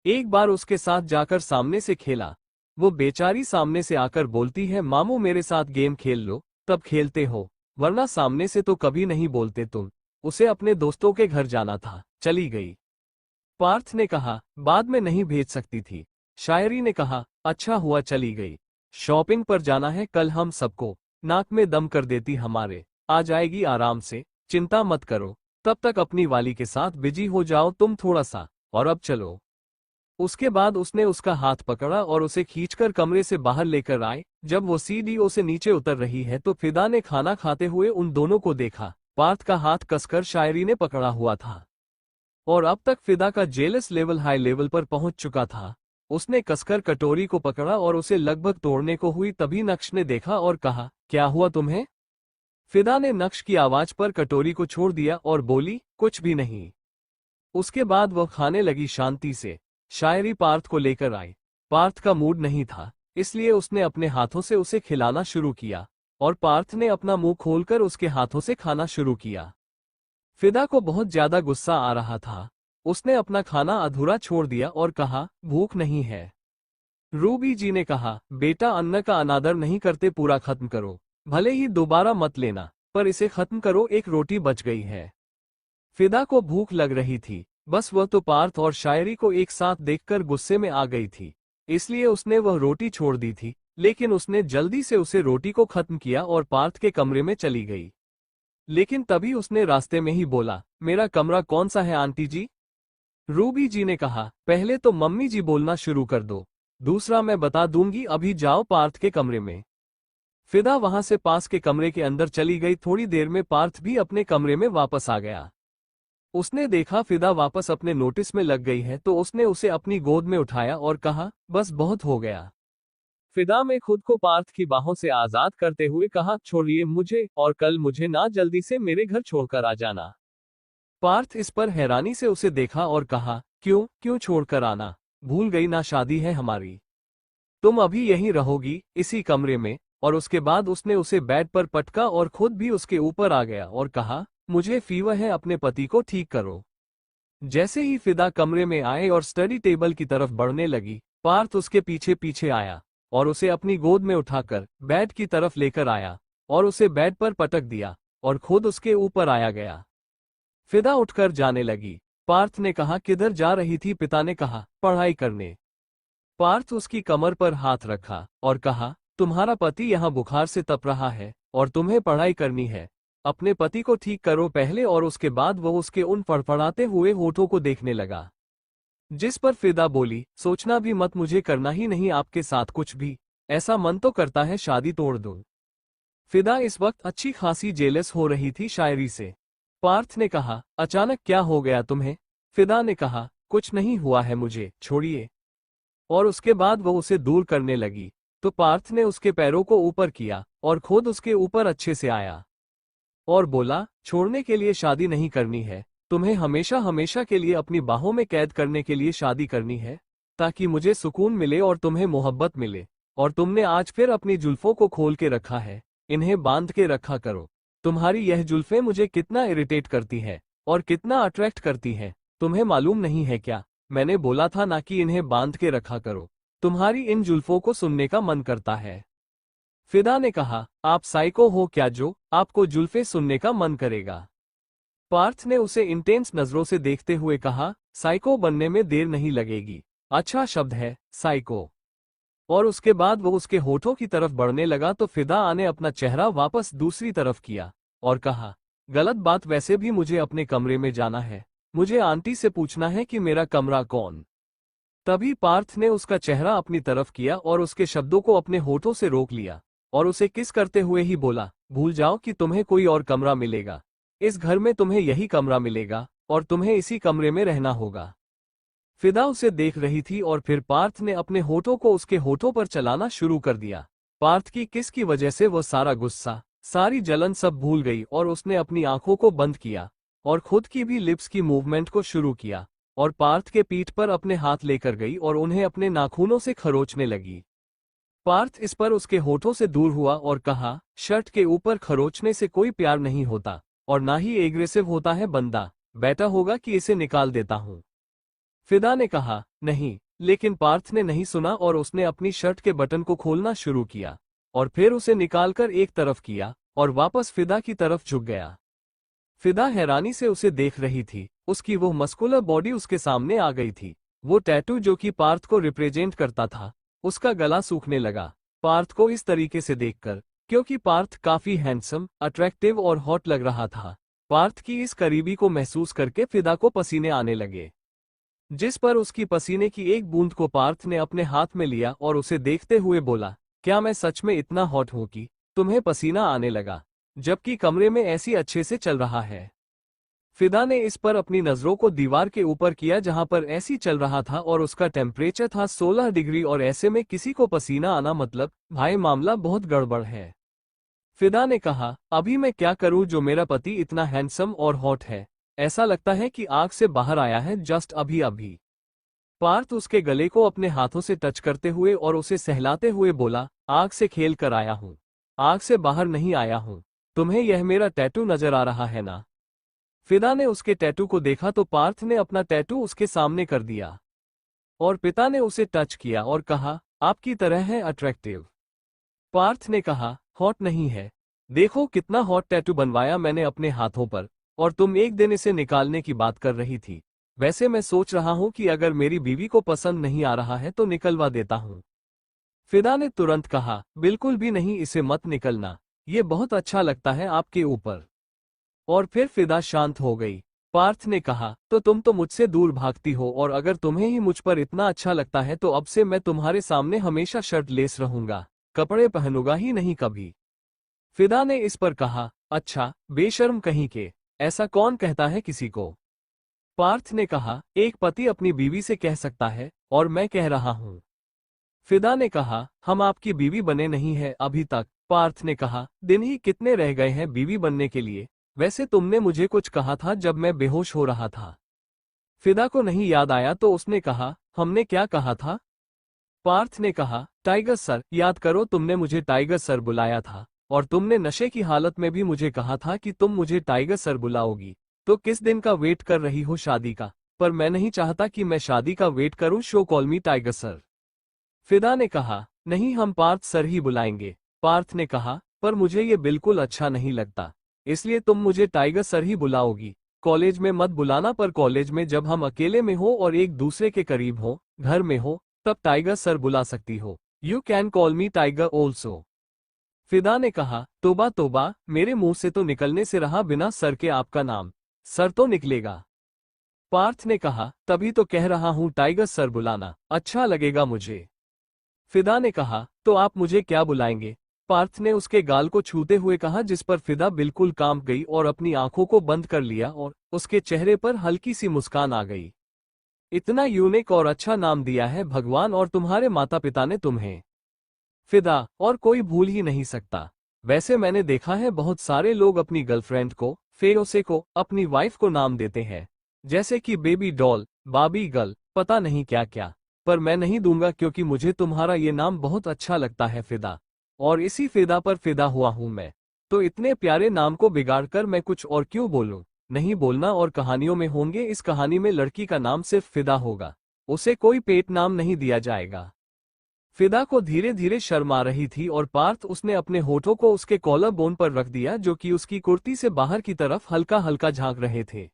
एक बार उसके साथ जाकर सामने से खेला। वो बेचारी सामने से आकर बोलती है, मामू मेरे साथ गेम खेल लो, तब खेलते हो, वरना सामने से तो कभी नहीं बोलते तुम। उसे अपने दोस्तों के घर जाना था, चली गई। पार्थ ने कहा, बाद में नहीं भेज सकती थी। शायरी ने कहा, अच्छा हुआ चली गई। शॉपिंग पर जाना है कल हम सबको, नाक में दम कर देती हमारे, आ जाएगी आराम से, चिंता मत करो। तब तक अपनी वाली के साथ बिजी हो जाओ तुम थोड़ा सा, और अब चलो। उसके बाद उसने उसका हाथ पकड़ा और उसे खींचकर कमरे से बाहर लेकर आए। जब वो सीढ़ियों से नीचे उतर रही है तो फिदा ने खाना खाते हुए उन दोनों को देखा। पार्थ का हाथ कसकर शायरी ने पकड़ा हुआ था और अब तक फिदा का जेलस लेवल हाई लेवल पर पहुंच चुका था। उसने कसकर कटोरी को पकड़ा और उसे लगभग तोड़ने को हुई, तभी नक्श ने देखा और कहा, क्या हुआ तुम्हें? फिदा ने नक्श की आवाज पर कटोरी को छोड़ दिया और बोली, कुछ भी नहीं। उसके बाद वह खाने लगी शांति से। शायरी पार्थ को लेकर आई। पार्थ का मूड नहीं था, इसलिए उसने अपने हाथों से उसे खिलाना शुरू किया और पार्थ ने अपना मुंह खोलकर उसके हाथों से खाना शुरू किया। फिदा को बहुत ज्यादा गुस्सा आ रहा था। उसने अपना खाना अधूरा छोड़ दिया और कहा, भूख नहीं है। रूबी जी ने कहा, बेटा अन्न का अनादर नहीं करते, पूरा खत्म करो, भले ही दोबारा मत लेना, पर इसे खत्म करो, एक रोटी बच गई है। फिदा को भूख लग रही थी, बस वह तो पार्थ और शायरी को एक साथ देखकर गुस्से में आ गई थी, इसलिए उसने वह रोटी छोड़ दी थी। लेकिन उसने जल्दी से उसे रोटी को खत्म किया और पार्थ के कमरे में चली गई। लेकिन तभी उसने रास्ते में ही बोला, मेरा कमरा कौन सा है आंटी जी? रूबी जी ने कहा, पहले तो मम्मी जी बोलना शुरू कर दो, दूसरा मैं बता दूंगी, अभी जाओ पार्थ के कमरे में। फिदा वहां से पास के कमरे के अंदर चली गई। थोड़ी देर में पार्थ भी अपने कमरे में वापस आ गया। उसने देखा फिदा वापस अपने नोटिस में लग गई है तो उसने उसे अपनी गोद में उठाया और कहा, बस बहुत हो गया। फिदा में खुद को पार्थ की बाहों से आजाद करते हुए कहा, छोड़िए मुझे, और कल मुझे ना जल्दी से मेरे घर छोड़कर आ जाना। पार्थ इस पर हैरानी से उसे देखा और कहा, क्यों क्यों छोड़कर आना? भूल गई ना शादी है हमारी? तुम अभी यहीं रहोगी, इसी कमरे में? और उसके बाद उसने उसे बेड पर पटका और खुद भी उसके ऊपर आ गया और कहा, मुझे फीवर है, अपने पति को ठीक करो। जैसे ही फिदा कमरे में आए और स्टडी टेबल की तरफ बढ़ने लगी, पार्थ उसके पीछे पीछे आया और उसे अपनी गोद में उठाकर बेड की तरफ लेकर आया और उसे बेड पर पटक दिया और खुद उसके ऊपर आया गया। फिदा उठकर जाने लगी। पार्थ ने कहा, किधर जा रही थी? पिता ने कहा, पढ़ाई करने। पार्थ उसकी कमर पर हाथ रखा और कहा, तुम्हारा पति यहाँ बुखार से तप रहा है और तुम्हें पढ़ाई करनी है। अपने पति को ठीक करो पहले। और उसके बाद वो उसके उन फड़फड़ाते हुए होठों को देखने लगा। जिस पर फिदा बोली, सोचना भी मत, मुझे करना ही नहीं आपके साथ कुछ भी। ऐसा मन तो करता है शादी तोड़ दूं। फिदा इस वक्त अच्छी खासी जेलस हो रही थी शायरी से। पार्थ ने कहा, अचानक क्या हो गया तुम्हें? फिदा ने कहा, कुछ नहीं हुआ है मुझे, छोड़िए। और उसके बाद वह उसे दूर करने लगी तो पार्थ ने उसके पैरों को ऊपर किया और खुद उसके ऊपर अच्छे से आया और बोला, छोड़ने के लिए शादी नहीं करनी है, तुम्हें हमेशा हमेशा के लिए अपनी बाहों में कैद करने के लिए शादी करनी है, ताकि मुझे सुकून मिले और तुम्हें मोहब्बत मिले। और तुमने आज फिर अपनी जुल्फों को खोल के रखा है, इन्हें बांध के रखा करो। तुम्हारी यह जुल्फें मुझे कितना इरिटेट करती है और कितना अट्रैक्ट करती है, तुम्हें मालूम नहीं है क्या? मैंने बोला था ना कि इन्हें बांध के रखा करो। तुम्हारी इन जुल्फों को सुनने का मन करता है। फिदा ने कहा, आप साइको हो क्या जो आपको जुल्फे सुनने का मन करेगा? पार्थ ने उसे इंटेंस नजरों से देखते हुए कहा, साइको बनने में देर नहीं लगेगी। अच्छा शब्द है, साइको। और उसके बाद वो उसके होठों की तरफ बढ़ने लगा तो फिदा ने अपना चेहरा वापस दूसरी तरफ किया और कहा, गलत बात, वैसे भी मुझे अपने कमरे में जाना है, मुझे आंटी से पूछना है कि मेरा कमरा कौन। तभी पार्थ ने उसका चेहरा अपनी तरफ किया और उसके शब्दों को अपने होठों से रोक लिया और उसे किस करते हुए ही बोला, भूल जाओ कि तुम्हें कोई और कमरा मिलेगा। इस घर में तुम्हें यही कमरा मिलेगा और तुम्हें इसी कमरे में रहना होगा। फिदा उसे देख रही थी और फिर पार्थ ने अपने होठों को उसके होठों पर चलाना शुरू कर दिया। पार्थ की किस की वजह से वह सारा गुस्सा, सारी जलन सब भूल गई और उसने अपनी आंखों को बंद किया और खुद की भी लिप्स की मूवमेंट को शुरू किया और पार्थ के पीठ पर अपने हाथ लेकर गई और उन्हें अपने नाखूनों से खरोचने लगी। पार्थ इस पर उसके होठों से दूर हुआ और कहा, शर्ट के ऊपर खरोचने से कोई प्यार नहीं होता और ना ही एग्रेसिव होता है बंदा, बेटा होगा कि इसे निकाल देता हूं। फिदा ने कहा, नहीं, लेकिन पार्थ ने नहीं सुना और उसने अपनी शर्ट के बटन को खोलना शुरू किया और फिर उसे निकालकर एक तरफ किया और वापस फिदा की तरफ झुक गया। फिदा हैरानी से उसे देख रही थी, उसकी वो मस्कुलर बॉडी उसके सामने आ गई थी। वो टैटू जो कि पार्थ को रिप्रेजेंट करता था, उसका गला सूखने लगा पार्थ को इस तरीके से देखकर, क्योंकि पार्थ काफी हैंडसम, अट्रैक्टिव और हॉट लग रहा था। पार्थ की इस करीबी को महसूस करके फिदा को पसीने आने लगे, जिस पर उसकी पसीने की एक बूंद को पार्थ ने अपने हाथ में लिया और उसे देखते हुए बोला, क्या मैं सच में इतना हॉट हूं कि तुम्हें पसीना आने लगा, जबकि कमरे में ऐसी अच्छे से चल रहा है। फिदा ने इस पर अपनी नजरों को दीवार के ऊपर किया जहां पर ऐसी चल रहा था और उसका टेम्परेचर था 16 डिग्री और ऐसे में किसी को पसीना आना मतलब, भाई मामला बहुत गड़बड़ है। फिदा ने कहा, अभी मैं क्या करूं जो मेरा पति इतना हैंडसम और हॉट है, ऐसा लगता है कि आग से बाहर आया है जस्ट अभी अभी। पार्थ उसके गले को अपने हाथों से टच करते हुए और उसे सहलाते हुए बोला, आग से खेल कर आया हूं, आग से बाहर नहीं आया हूं। तुम्हें यह मेरा टैटू नजर आ रहा है ना? फिदा ने उसके टैटू को देखा तो पार्थ ने अपना टैटू उसके सामने कर दिया और पिता ने उसे टच किया और कहा, आपकी तरह है अट्रैक्टिव। पार्थ ने कहा, हॉट नहीं है, देखो कितना हॉट टैटू बनवाया मैंने अपने हाथों पर, और तुम एक दिन इसे निकालने की बात कर रही थी। वैसे मैं सोच रहा हूं कि अगर मेरी बीवी को पसंद नहीं आ रहा है तो निकलवा देता हूं। फिदा ने तुरंत कहा, बिल्कुल भी नहीं, इसे मत निकलना, ये बहुत अच्छा लगता है आपके ऊपर। और फिर फिदा शांत हो गई। पार्थ ने कहा, तो तुम तो मुझसे दूर भागती हो और अगर तुम्हें ही मुझ पर इतना अच्छा लगता है तो अब से मैं तुम्हारे सामने हमेशा शर्ट लेस रहूंगा, कपड़े पहनूंगा ही नहीं कभी। फिदा ने इस पर कहा, अच्छा, बेशर्म कहीं के, ऐसा कौन कहता है किसी को? पार्थ ने कहा, एक पति अपनी बीवी से कह सकता है, और मैं कह रहा हूं। फिदा ने कहा, हम आपकी बीवी बने नहीं है अभी तक। पार्थ ने कहा, दिन ही कितने रह गए हैं बीवी बनने के लिए, वैसे तुमने मुझे कुछ कहा था जब मैं बेहोश हो रहा था। फिदा को नहीं याद आया तो उसने कहा, हमने क्या कहा था? पार्थ ने कहा, टाइगर सर, याद करो तुमने मुझे टाइगर सर बुलाया था और तुमने नशे की हालत में भी मुझे कहा था कि तुम मुझे टाइगर सर बुलाओगी। तो किस दिन का वेट कर रही हो शादी का? पर मैं नहीं चाहता कि मैं शादी का वेट करूं, शो कॉल मी टाइगर सर। फिदा ने कहा, नहीं, हम पार्थ सर ही बुलाएंगे। पार्थ ने कहा, पर मुझे ये बिल्कुल अच्छा नहीं लगता, इसलिए तुम मुझे टाइगर सर ही बुलाओगी। कॉलेज में मत बुलाना, पर कॉलेज में जब हम अकेले में हो और एक दूसरे के करीब हो, घर में हो, तब टाइगर सर बुला सकती हो। You can call me tiger also. फिदा ने कहा, तोबा तोबा, मेरे मुंह से तो निकलने से रहा बिना सर के आपका नाम, सर तो निकलेगा। पार्थ ने कहा, तभी तो कह रहा हूं टाइगर सर बुलाना, अच्छा लगेगा मुझे। फिदा ने कहा, तो आप मुझे क्या बुलाएंगे? पार्थ ने उसके गाल को छूते हुए कहा, जिस पर फिदा बिल्कुल कांप गई और अपनी आंखों को बंद कर लिया और उसके चेहरे पर हल्की सी मुस्कान आ गई। इतना यूनिक और अच्छा नाम दिया है भगवान और तुम्हारे माता पिता ने तुम्हें, फिदा, और कोई भूल ही नहीं सकता। वैसे मैंने देखा है बहुत सारे लोग अपनी गर्लफ्रेंड को, फेयोसे को, अपनी वाइफ को नाम देते हैं, जैसे कि बेबी डॉल, बाबी गर्ल, पता नहीं क्या क्या, पर मैं नहीं दूंगा क्योंकि मुझे तुम्हारा ये नाम बहुत अच्छा लगता है फिदा, और इसी फिदा पर फिदा हुआ हूं मैं। तो इतने प्यारे नाम को बिगाड़ कर मैं कुछ और क्यों बोलूं? नहीं बोलना, और कहानियों में होंगे, इस कहानी में लड़की का नाम सिर्फ फिदा होगा, उसे कोई पेट नाम नहीं दिया जाएगा। फिदा को धीरे धीरे शर्म आ रही थी और पार्थ उसने अपने होठों को उसके कॉलर बोन पर रख दिया जो कि उसकी कुर्ती से बाहर की तरफ हल्का हल्का झांक रहे थे।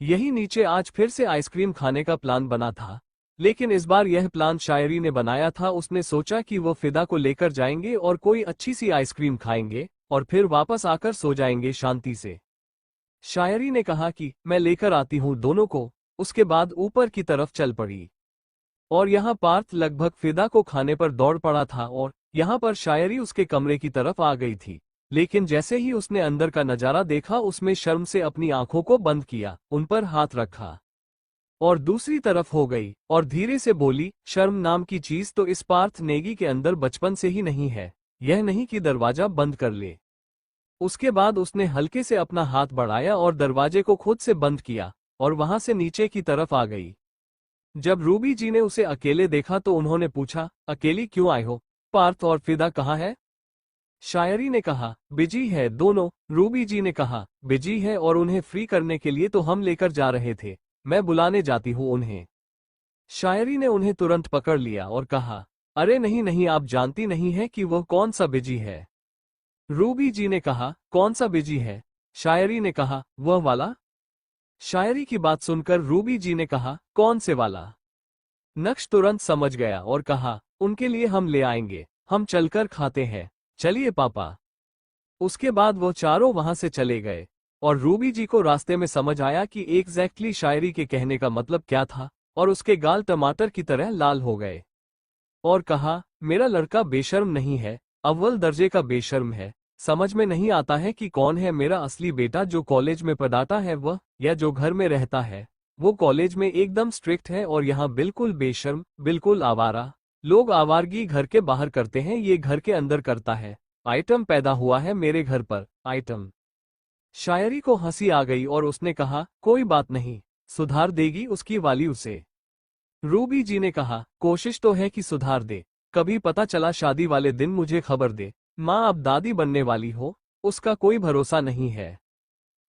यही नीचे आज फिर से आइसक्रीम खाने का प्लान बना था, लेकिन इस बार यह प्लान शायरी ने बनाया था। उसने सोचा कि वो फिदा को लेकर जाएंगे और कोई अच्छी सी आइसक्रीम खाएंगे और फिर वापस आकर सो जाएंगे शांति से। शायरी ने कहा कि मैं लेकर आती हूँ दोनों को, उसके बाद ऊपर की तरफ चल पड़ी। और यहाँ पार्थ लगभग फिदा को खाने पर दौड़ पड़ा था और यहाँ पर शायरी उसके कमरे की तरफ आ गई थी, लेकिन जैसे ही उसने अंदर का नजारा देखा उसमें शर्म से अपनी आंखों को बंद किया, उन पर हाथ रखा। और दूसरी तरफ हो गई और धीरे से बोली, शर्म नाम की चीज तो इस पार्थ नेगी के अंदर बचपन से ही नहीं है। यह नहीं कि दरवाजा बंद कर ले। उसके बाद उसने हल्के से अपना हाथ बढ़ाया और दरवाजे को खुद से बंद किया और वहां से नीचे की तरफ आ गई। जब रूबी जी ने उसे अकेले देखा तो उन्होंने पूछा, अकेली क्यों आए हो? पार्थ और फिदा कहाँ है? शायरी ने कहा, बिजी है दोनों। रूबी जी ने कहा, बिजी है और उन्हें फ्री करने के लिए तो हम लेकर जा रहे थे। मैं बुलाने जाती हूँ उन्हें। शायरी ने उन्हें तुरंत पकड़ लिया और कहा, अरे नहीं नहीं, आप जानती नहीं है कि वह कौन सा बिजी है। रूबी जी ने कहा, कौन सा बिजी है? शायरी ने कहा, वह वाला। शायरी की बात सुनकर रूबी जी ने कहा, कौन से वाला? नक्श तुरंत समझ गया और कहा, उनके लिए हम ले आएंगे, हम चलकर खाते हैं। चलिए पापा। उसके बाद वो चारों वहां से चले गए और रूबी जी को रास्ते में समझ आया कि एग्जैक्टली शायरी के कहने का मतलब क्या था और उसके गाल टमाटर की तरह लाल हो गए और कहा, मेरा लड़का बेशर्म नहीं है, अव्वल दर्जे का बेशर्म है। समझ में नहीं आता है कि कौन है मेरा असली बेटा, जो कॉलेज में पढ़ाता है वह, या जो घर में रहता है। वो कॉलेज में एकदम स्ट्रिक्ट है और यहाँ बिल्कुल बेशर्म, बिल्कुल आवारा। लोग आवारगी घर के बाहर करते हैं, ये घर के अंदर करता है। आइटम पैदा हुआ है मेरे घर पर, आइटम। शायरी को हंसी आ गई और उसने कहा, कोई बात नहीं, सुधार देगी उसकी वाली उसे। रूबी जी ने कहा, कोशिश तो है कि सुधार दे, कभी पता चला शादी वाले दिन मुझे खबर दे। माँ अब दादी बनने वाली हो, उसका कोई भरोसा नहीं है।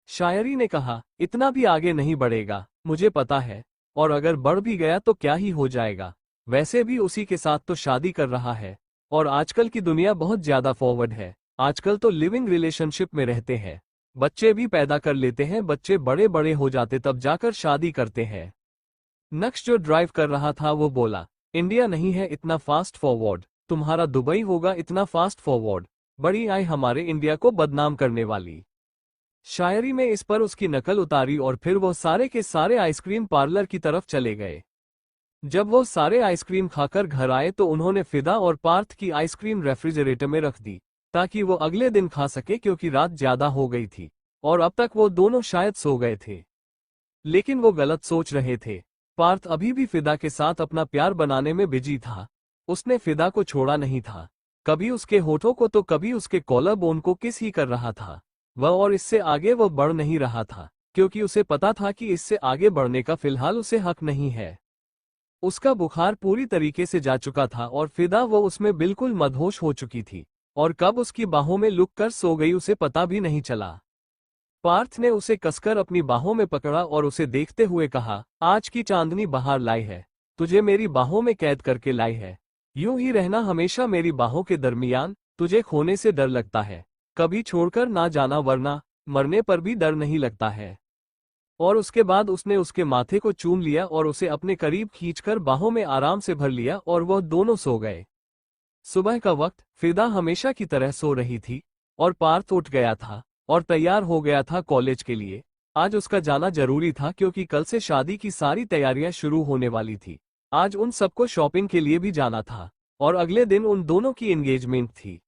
शायरी ने कहा, इतना भी आगे नहीं बढ़ेगा, मुझे पता है, और अगर बढ़ भी गया तो क्या ही हो जाएगा। वैसे भी उसी के साथ तो शादी कर रहा है, और आजकल की दुनिया बहुत ज्यादा फॉरवर्ड है। आजकल तो लिविंग रिलेशनशिप में रहते हैं, बच्चे भी पैदा कर लेते हैं, बच्चे बड़े बड़े हो जाते तब जाकर शादी करते हैं। नक्श जो ड्राइव कर रहा था वो बोला, इंडिया नहीं है इतना फास्ट फॉरवर्ड, तुम्हारा दुबई होगा इतना फास्ट फॉरवर्ड। बड़ी आई हमारे इंडिया को बदनाम करने वाली। शायरी में इस पर उसकी नकल उतारी और फिर वो सारे के सारे आइसक्रीम पार्लर की तरफ चले गए। जब वो सारे आइसक्रीम खाकर घर आए तो उन्होंने फिदा और पार्थ की आइसक्रीम रेफ्रिजरेटर में रख दी ताकि वो अगले दिन खा सके, क्योंकि रात ज्यादा हो गई थी और अब तक वो दोनों शायद सो गए थे। लेकिन वो गलत सोच रहे थे। पार्थ अभी भी फिदा के साथ अपना प्यार बनाने में बिजी था। उसने फिदा को छोड़ा नहीं था, कभी उसके होठों को तो कभी उसके कॉलर बोन को किस ही कर रहा था वह, और इससे आगे वो बढ़ नहीं रहा था, क्योंकि उसे पता था कि इससे आगे बढ़ने का फिलहाल उसे हक नहीं है। उसका बुखार पूरी तरीके से जा चुका था और फिदा वो उसमें बिल्कुल मदहोश हो चुकी थी, और कब उसकी बाहों में लुक कर सो गई उसे पता भी नहीं चला। पार्थ ने उसे कसकर अपनी बाहों में पकड़ा और उसे देखते हुए कहा, आज की चांदनी बाहर लाई है, तुझे मेरी बाहों में कैद करके लाई है। यूं ही रहना हमेशा मेरी बाहों के दरमियान, तुझे खोने से डर लगता है, कभी छोड़कर ना जाना, वरना मरने पर भी डर नहीं लगता है। और उसके बाद उसने उसके माथे को चूम लिया और उसे अपने करीब खींचकर बाहों में आराम से भर लिया और वह दोनों सो गए। सुबह का वक्त फिदा हमेशा की तरह सो रही थी और पार्थ उठ गया था और तैयार हो गया था कॉलेज के लिए। आज उसका जाना जरूरी था क्योंकि कल से शादी की सारी तैयारियां शुरू होने वाली थी। आज उन सबको शॉपिंग के लिए भी जाना था और अगले दिन उन दोनों की एंगेजमेंट थी।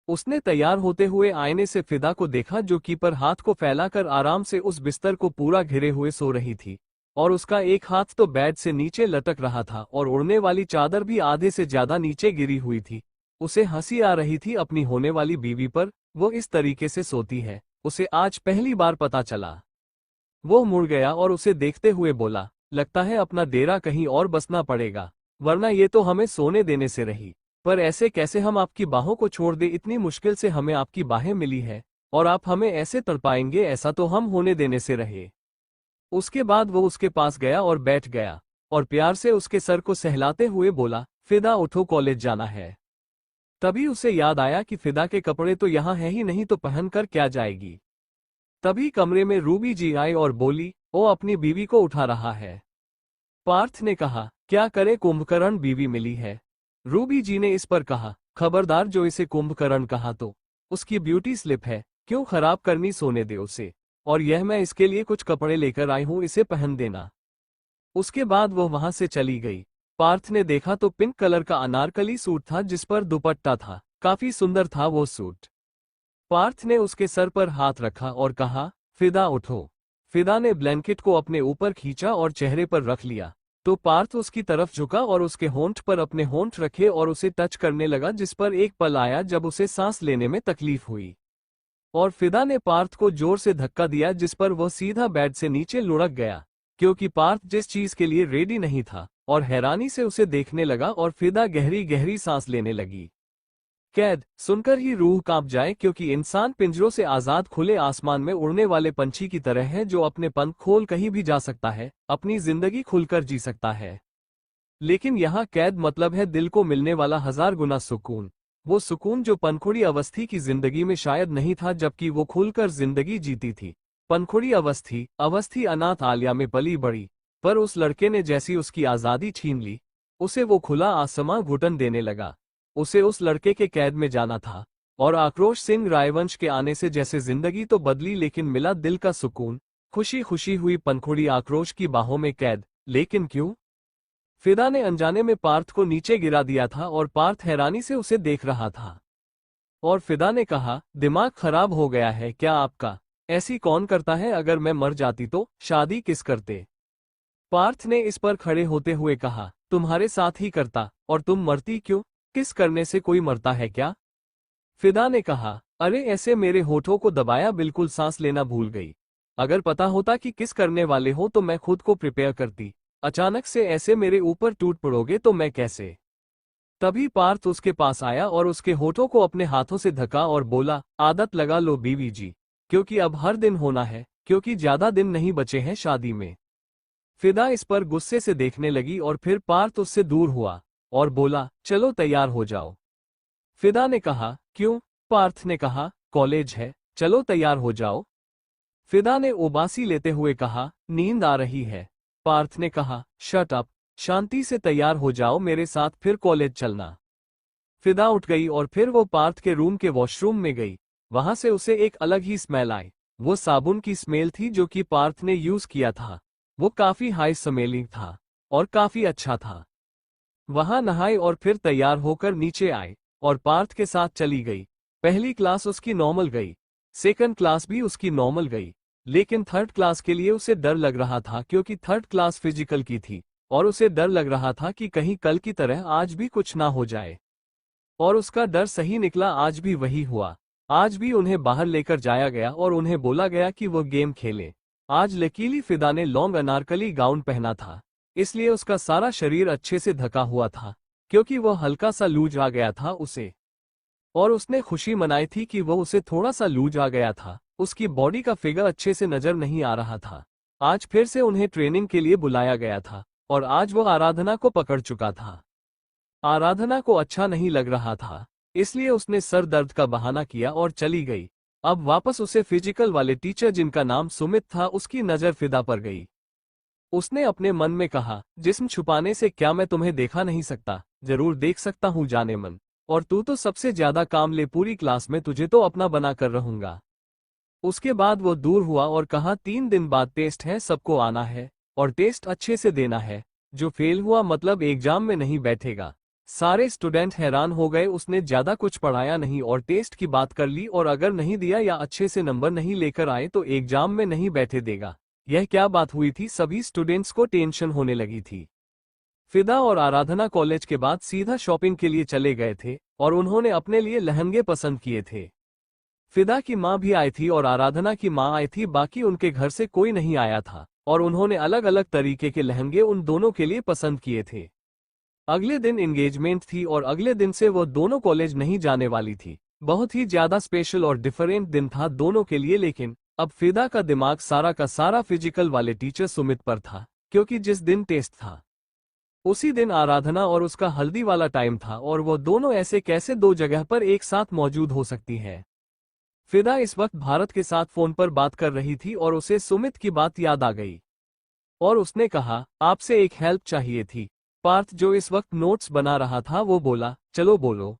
उसने तैयार होते हुए आईने से फिदा को देखा, जो कि पर हाथ को फैलाकर आराम से उस बिस्तर को पूरा घिरे हुए सो रही थी और उसका एक हाथ तो बेड से नीचे लटक रहा था और उड़ने वाली चादर भी आधे से ज्यादा नीचे गिरी हुई थी। उसे हंसी आ रही थी अपनी होने वाली बीवी पर, वो इस तरीके से सोती है, उसे आज पहली बार पता चला। वो मुड़ गया और उसे देखते हुए बोला, लगता है अपना डेरा कहीं और बसना पड़ेगा, वरना ये तो हमें सोने देने से रही। पर ऐसे कैसे हम आपकी बाहों को छोड़ दे, इतनी मुश्किल से हमें आपकी बाहें मिली है और आप हमें ऐसे तड़पाएंगे, ऐसा तो हम होने देने से रहे। उसके बाद वो उसके पास गया और बैठ गया और प्यार से उसके सर को सहलाते हुए बोला, फिदा उठो, कॉलेज जाना है। तभी उसे याद आया कि फिदा के कपड़े तो यहाँ है ही नहीं, तो पहनकर क्या जाएगी। तभी कमरे में रूबी जी आई और बोली, वो अपनी बीवी को उठा रहा है। पार्थ ने कहा, क्या करे, कुंभकर्ण बीवी मिली है। रूबी जी ने इस पर कहा, खबरदार, जो इसे कुंभकर्ण कहा तो उसकी ब्यूटी स्लिप है, क्यों खराब करनी, सोने दे उसे। और यह मैं इसके लिए कुछ कपड़े लेकर आई हूं, इसे पहन देना। उसके बाद वो वहां से चली गई। पार्थ ने देखा तो पिंक कलर का अनारकली सूट था जिस पर दुपट्टा था, काफी सुंदर था वो सूट। पार्थ ने उसके सर पर हाथ रखा और कहा, फिदा उठो। फिदा ने ब्लैंकेट को अपने ऊपर खींचा और चेहरे पर रख लिया, तो पार्थ उसकी तरफ झुका और उसके होंठ पर अपने होंठ रखे और उसे टच करने लगा, जिस पर एक पल आया जब उसे सांस लेने में तकलीफ हुई। और फिदा ने पार्थ को जोर से धक्का दिया, जिस पर वह सीधा बेड से नीचे लुढ़क गया, क्योंकि पार्थ जिस चीज के लिए रेडी नहीं था, और हैरानी से उसे देखने लगा। और फिदा गहरी गहरी सांस लेने लगी। कैद सुनकर ही रूह कांप जाए, क्योंकि इंसान पिंजरों से आजाद खुले आसमान में उड़ने वाले पंछी की तरह है, जो अपने पंख खोल कहीं भी जा सकता है, अपनी जिंदगी खुलकर जी सकता है। लेकिन यहाँ कैद मतलब है दिल को मिलने वाला 1000 गुना सुकून, वो सुकून जो पनखुड़ी अवस्थी की जिंदगी में शायद नहीं था, जबकि वो खुलकर जिंदगी जीती थी। पनखुड़ी अवस्थी अनाथ आलिया में पली बड़ी, पर उस लड़के ने जैसी उसकी आजादी छीन ली, उसे वो खुला आसमां घुटन देने लगा। उसे उस लड़के के कैद में जाना था, और आक्रोश सिंह रायवंश के आने से जैसे जिंदगी तो बदली, लेकिन मिला दिल का सुकून। खुशी खुशी हुई पनखुड़ी आक्रोश की बाहों में कैद, लेकिन क्यों? फिदा ने अनजाने में पार्थ को नीचे गिरा दिया था, और पार्थ हैरानी से उसे देख रहा था। और फिदा ने कहा, दिमाग खराब हो गया है क्या आपका? ऐसी कौन करता है? अगर मैं मर जाती तो शादी किस करते? पार्थ ने इस पर खड़े होते हुए कहा, तुम्हारे साथ ही करता। और तुम मरती क्यों? किस करने से कोई मरता है क्या? फिदा ने कहा, अरे ऐसे मेरे होठों को दबाया, बिल्कुल सांस लेना भूल गई। अगर पता होता कि किस करने वाले हो तो मैं खुद को प्रिपेयर करती। अचानक से ऐसे मेरे ऊपर टूट पड़ोगे तो मैं कैसे? तभी पार्थ उसके पास आया और उसके होठों को अपने हाथों से धका और बोला, आदत लगा लो बीवी जी, क्योंकि अब हर दिन होना है, क्योंकि ज्यादा दिन नहीं बचे हैं शादी में। फिदा इस पर गुस्से से देखने लगी, और फिर पार्थ उससे दूर हुआ और बोला, चलो तैयार हो जाओ। फिदा ने कहा, क्यों? पार्थ ने कहा, कॉलेज है, चलो तैयार हो जाओ। फिदा ने उबासी लेते हुए कहा, नींद आ रही है। पार्थ ने कहा, शट अप, शांति से तैयार हो जाओ मेरे साथ, फिर कॉलेज चलना। फिदा उठ गई और फिर वो पार्थ के रूम के वॉशरूम में गई। वहां से उसे एक अलग ही स्मेल आई। वो साबुन की स्मेल थी जो कि पार्थ ने यूज किया था। वो काफी हाई स्मेलिंग था और काफी अच्छा था। वहां नहाई और फिर तैयार होकर नीचे आई और पार्थ के साथ चली गई। पहली क्लास उसकी नॉर्मल गई, सेकंड क्लास भी उसकी नॉर्मल गई, लेकिन थर्ड क्लास के लिए उसे डर लग रहा था, क्योंकि थर्ड क्लास फिजिकल की थी और उसे डर लग रहा था कि कहीं कल की तरह आज भी कुछ ना हो जाए। और उसका डर सही निकला, आज भी वही हुआ। आज भी उन्हें बाहर लेकर जाया गया और उन्हें बोला गया कि वो गेम खेले। आज लकीली फिदा ने लॉन्ग अनारकली गाउन पहना था, इसलिए उसका सारा शरीर अच्छे से ढका हुआ था, क्योंकि वह हल्का सा लूज आ गया था उसे। और उसने खुशी मनाई थी कि वो उसे थोड़ा सा लूज आ गया था। उसकी बॉडी का फिगर अच्छे से नजर नहीं आ रहा था। आज फिर से उन्हें ट्रेनिंग के लिए बुलाया गया था और आज वो आराधना को पकड़ चुका था। आराधना को अच्छा नहीं लग रहा था, इसलिए उसने सर दर्द का बहाना किया और चली गई। अब वापस उसे फिजिकल वाले टीचर, जिनका नाम सुमित था, उसकी नजर फिदा पर गई। उसने अपने मन में कहा, जिस्म छुपाने से क्या मैं तुम्हें देखा नहीं सकता? जरूर देख सकता हूँ जाने मन। और तू तो सबसे ज्यादा काम ले पूरी क्लास में, तुझे तो अपना बना कर रहूंगा। उसके बाद वो दूर हुआ और कहा, 3 दिन बाद टेस्ट है, सबको आना है और टेस्ट अच्छे से देना है। जो फेल हुआ मतलब एग्जाम में नहीं बैठेगा। सारे स्टूडेंट हैरान हो गए। उसने ज्यादा कुछ पढ़ाया नहीं और टेस्ट की बात कर ली, और अगर नहीं दिया या अच्छे से नंबर नहीं लेकर आए तो एग्जाम में नहीं बैठे देगा। यह क्या बात हुई थी? सभी स्टूडेंट्स को टेंशन होने लगी थी। फिदा और आराधना कॉलेज के बाद सीधा शॉपिंग के लिए चले गए थे और उन्होंने अपने लिए लहंगे पसंद किए थे। फिदा की माँ भी आई थी और आराधना की माँ आई थी, बाकी उनके घर से कोई नहीं आया था, और उन्होंने अलग अलग तरीके के लहंगे उन दोनों के लिए पसंद किए थे। अगले दिन एंगेजमेंट थी और अगले दिन से वो दोनों कॉलेज नहीं जाने वाली थी। बहुत ही ज्यादा स्पेशल और डिफरेंट दिन था दोनों के लिए, लेकिन अब फिदा का दिमाग सारा का सारा फिजिकल वाले टीचर सुमित पर था, क्योंकि जिस दिन टेस्ट था उसी दिन आराधना और उसका हल्दी वाला टाइम था, और वो दोनों ऐसे कैसे दो जगह पर एक साथ मौजूद हो सकती है। फिदा इस वक्त भारत के साथ फोन पर बात कर रही थी और उसे सुमित की बात याद आ गई और उसने कहा, आपसे एक हेल्प चाहिए थी। पार्थ जो इस वक्त नोट्स बना रहा था वो बोला, चलो बोलो।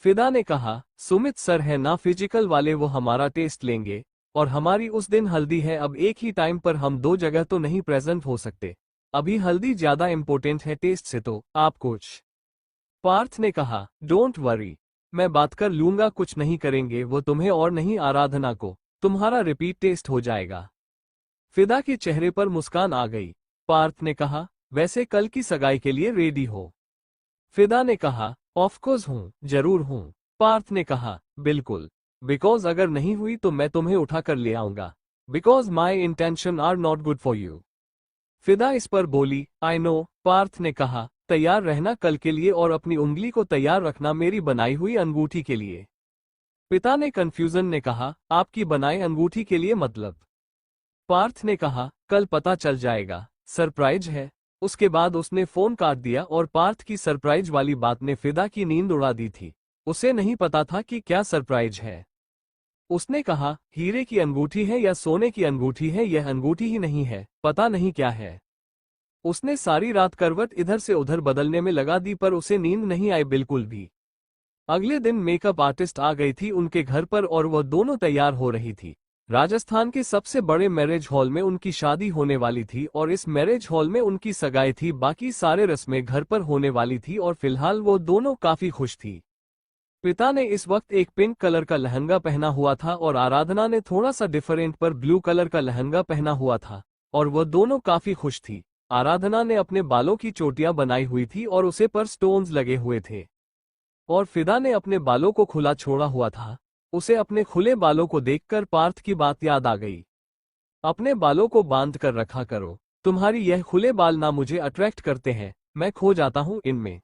फिदा ने कहा, सुमित सर है ना फिजिकल वाले, वो हमारा टेस्ट लेंगे और हमारी उस दिन हल्दी है। अब एक ही टाइम पर हम 2 जगह तो नहीं प्रेजेंट हो सकते। अभी हल्दी ज्यादा इंपॉर्टेंट है टेस्ट से, तो आप कुछ। पार्थ ने कहा, डोंट वरी, मैं बात कर लूंगा, कुछ नहीं करेंगे वो तुम्हें और नहीं आराधना को। तुम्हारा रिपीट टेस्ट हो जाएगा। फिदा के चेहरे पर मुस्कान आ गई। पार्थ ने कहा, वैसे कल की सगाई के लिए रेडी हो? फिदा ने कहा, ऑफ कोर्स हूँ, जरूर हूँ। पार्थ ने कहा, बिल्कुल, बिकॉज अगर नहीं हुई तो मैं तुम्हें उठा कर ले आऊंगा, because my intention are not good for you. फिदा इस पर बोली, आई नो। पार्थ ने कहा, तैयार रहना कल के लिए और अपनी उंगली को तैयार रखना मेरी बनाई हुई अंगूठी के लिए। पिता ने कंफ्यूजन ने कहा, आपकी बनाई अंगूठी के लिए मतलब? पार्थ ने कहा, कल पता चल जाएगा, सरप्राइज है। उसके बाद उसने फोन काट दिया और पार्थ की सरप्राइज वाली बात ने फिदा की नींद उड़ा दी थी। उसे नहीं पता था कि क्या सरप्राइज है। उसने कहा, हीरे की अंगूठी है या सोने की अंगूठी है, यह अंगूठी ही नहीं है, पता नहीं क्या है। उसने सारी रात करवट इधर से उधर बदलने में लगा दी पर उसे नींद नहीं आई बिल्कुल भी। अगले दिन मेकअप आर्टिस्ट आ गई थी उनके घर पर और वह दोनों तैयार हो रही थी। राजस्थान के सबसे बड़े मैरिज हॉल में उनकी शादी होने वाली थी और इस मैरिज हॉल में उनकी सगाई थी। बाकी सारे रस्में घर पर होने वाली थी और फिलहाल वो दोनों काफी खुश थी। पिता ने इस वक्त एक पिंक कलर का लहंगा पहना हुआ था और आराधना ने थोड़ा सा डिफरेंट पर ब्लू कलर का लहंगा पहना हुआ था और वह दोनों काफी खुश थी। आराधना ने अपने बालों की चोटियां बनाई हुई थी और उसे पर स्टोन्स लगे हुए थे और फिदा ने अपने बालों को खुला छोड़ा हुआ था। उसे अपने खुले बालों को देखकर पार्थ की बात याद आ गई। अपने बालों को बांध कर रखा करो, तुम्हारी यह खुले बाल ना मुझे अट्रैक्ट करते हैं, मैं खो जाता हूं इनमें।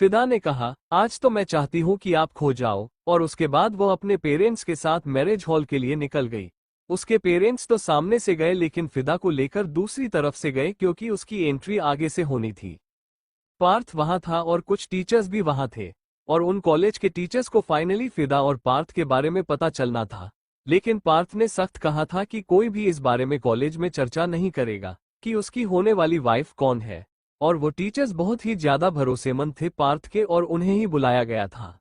फिदा ने कहा, आज तो मैं चाहती हूं कि आप खो जाओ। और उसके बाद वो अपने पेरेंट्स के साथ मैरिज हॉल के लिए निकल गई। उसके पेरेंट्स तो सामने से गए लेकिन फिदा को लेकर दूसरी तरफ से गए क्योंकि उसकी एंट्री आगे से होनी थी। पार्थ वहां था और कुछ टीचर्स भी वहां थे और उन कॉलेज के टीचर्स को फाइनली फिदा और पार्थ के बारे में पता चलना था। लेकिन पार्थ ने सख्त कहा था कि कोई भी इस बारे में कॉलेज में चर्चा नहीं करेगा कि उसकी होने वाली वाइफ कौन है। और वो टीचर्स बहुत ही ज्यादा भरोसेमंद थे पार्थ के और उन्हें ही बुलाया गया था।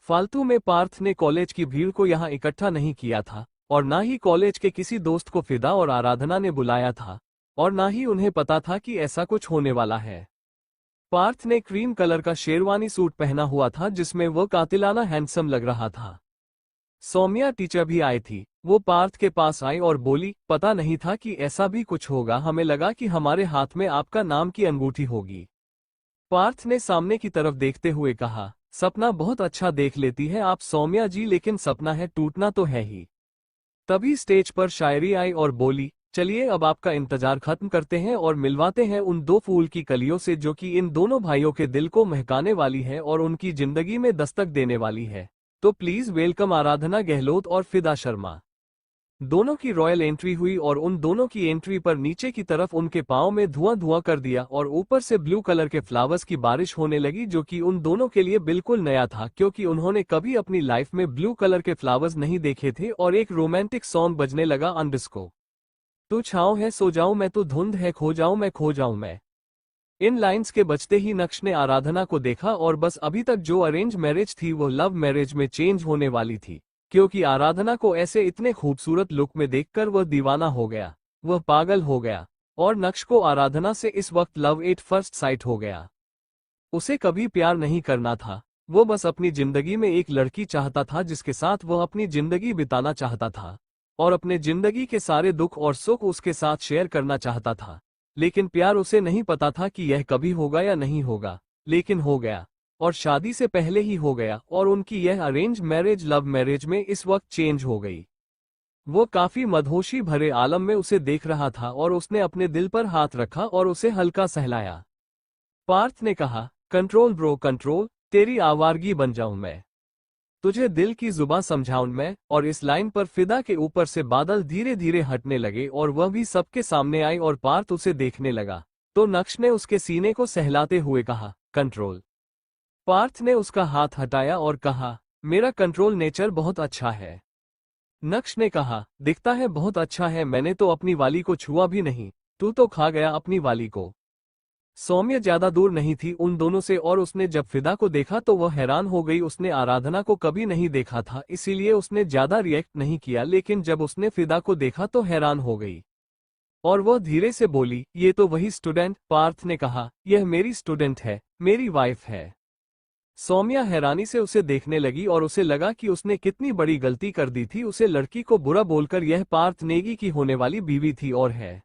फालतू में पार्थ ने कॉलेज की भीड़ को यहाँ इकट्ठा नहीं किया था और ना ही कॉलेज के किसी दोस्त को फिदा और आराधना ने बुलाया था और ना ही उन्हें पता था कि ऐसा कुछ होने वाला है। पार्थ ने क्रीम कलर का शेरवानी सूट पहना हुआ था जिसमें वह कातिलाना हैंडसम लग रहा था। सौम्या टीचर भी आई थी। वो पार्थ के पास आई और बोली, पता नहीं था कि ऐसा भी कुछ होगा, हमें लगा कि हमारे हाथ में आपका नाम की अंगूठी होगी। पार्थ ने सामने की तरफ देखते हुए कहा, सपना बहुत अच्छा देख लेती है आप सौम्या जी, लेकिन सपना है टूटना तो है ही। तभी स्टेज पर शायरी आई और बोली, चलिए अब आपका इंतजार खत्म करते हैं और मिलवाते हैं उन दो फूल की कलियों से जो कि इन दोनों भाइयों के दिल को महकाने वाली है और उनकी जिंदगी में दस्तक देने वाली है। तो प्लीज वेलकम आराधना गहलोत और फिदा शर्मा। दोनों की रॉयल एंट्री हुई और उन दोनों की एंट्री पर नीचे की तरफ उनके पांव में धुआं धुआं कर दिया और ऊपर से ब्लू कलर के फ्लावर्स की बारिश होने लगी जो कि उन दोनों के लिए बिल्कुल नया था क्योंकि उन्होंने कभी अपनी लाइफ में ब्लू कलर के फ्लावर्स नहीं देखे थे। और एक रोमांटिक सॉन्ग बजने लगा, अंडस्को तू छाँव है सो जाऊं मैं, तो धुंध है खो जाऊं मैं, खो जाऊं मैं। इन लाइंस के बजते ही नक्श ने आराधना को देखा और बस अभी तक जो अरेंज मैरिज थी वो लव मैरिज में चेंज होने वाली थी क्योंकि आराधना को ऐसे इतने खूबसूरत लुक में देखकर वह दीवाना हो गया, वह पागल हो गया। और नक्श को आराधना से इस वक्त लव एट फर्स्ट साइट हो गया। उसे कभी प्यार नहीं करना था, वो बस अपनी जिंदगी में एक लड़की चाहता था जिसके साथ वह अपनी जिंदगी बिताना चाहता था और अपने जिंदगी के सारे दुख और सुख उसके साथ शेयर करना चाहता था। लेकिन प्यार उसे नहीं पता था कि यह कभी होगा या नहीं होगा, लेकिन हो गया और शादी से पहले ही हो गया और उनकी यह अरेंज मैरिज लव मैरिज में इस वक्त चेंज हो गई। वो काफी मदहोशी भरे आलम में उसे देख रहा था और उसने अपने दिल पर हाथ रखा और उसे हल्का सहलाया। पार्थ ने कहा, कंट्रोल ब्रो कंट्रोल, तेरी आवारगी बन जाऊं मैं, तुझे दिल की जुबां समझाऊं मैं। और इस लाइन पर फिदा के ऊपर से बादल धीरे धीरे हटने लगे और वह भी सबके सामने आई और पार्थ उसे देखने लगा तो नक्श ने उसके सीने को सहलाते हुए कहा, कंट्रोल। पार्थ ने उसका हाथ हटाया और कहा, मेरा कंट्रोल नेचर बहुत अच्छा है। नक्श ने कहा, दिखता है बहुत अच्छा है, मैंने तो अपनी वाली को छुआ भी नहीं, तू तो खा गया अपनी वाली को। सौम्य ज्यादा दूर नहीं थी उन दोनों से और उसने जब फिदा को देखा तो वह हैरान हो गई। उसने आराधना को कभी नहीं देखा था इसीलिए उसने ज्यादा रिएक्ट नहीं किया, लेकिन जब उसने फिदा को देखा तो हैरान हो गई और वह धीरे से बोली, ये तो वही स्टूडेंट। पार्थ ने कहा, यह मेरी स्टूडेंट है, मेरी वाइफ है। सौम्या हैरानी से उसे देखने लगी और उसे लगा कि उसने कितनी बड़ी गलती कर दी थी। उसे लड़की को बुरा बोलकर। यह पार्थ नेगी की होने वाली बीवी थी और है।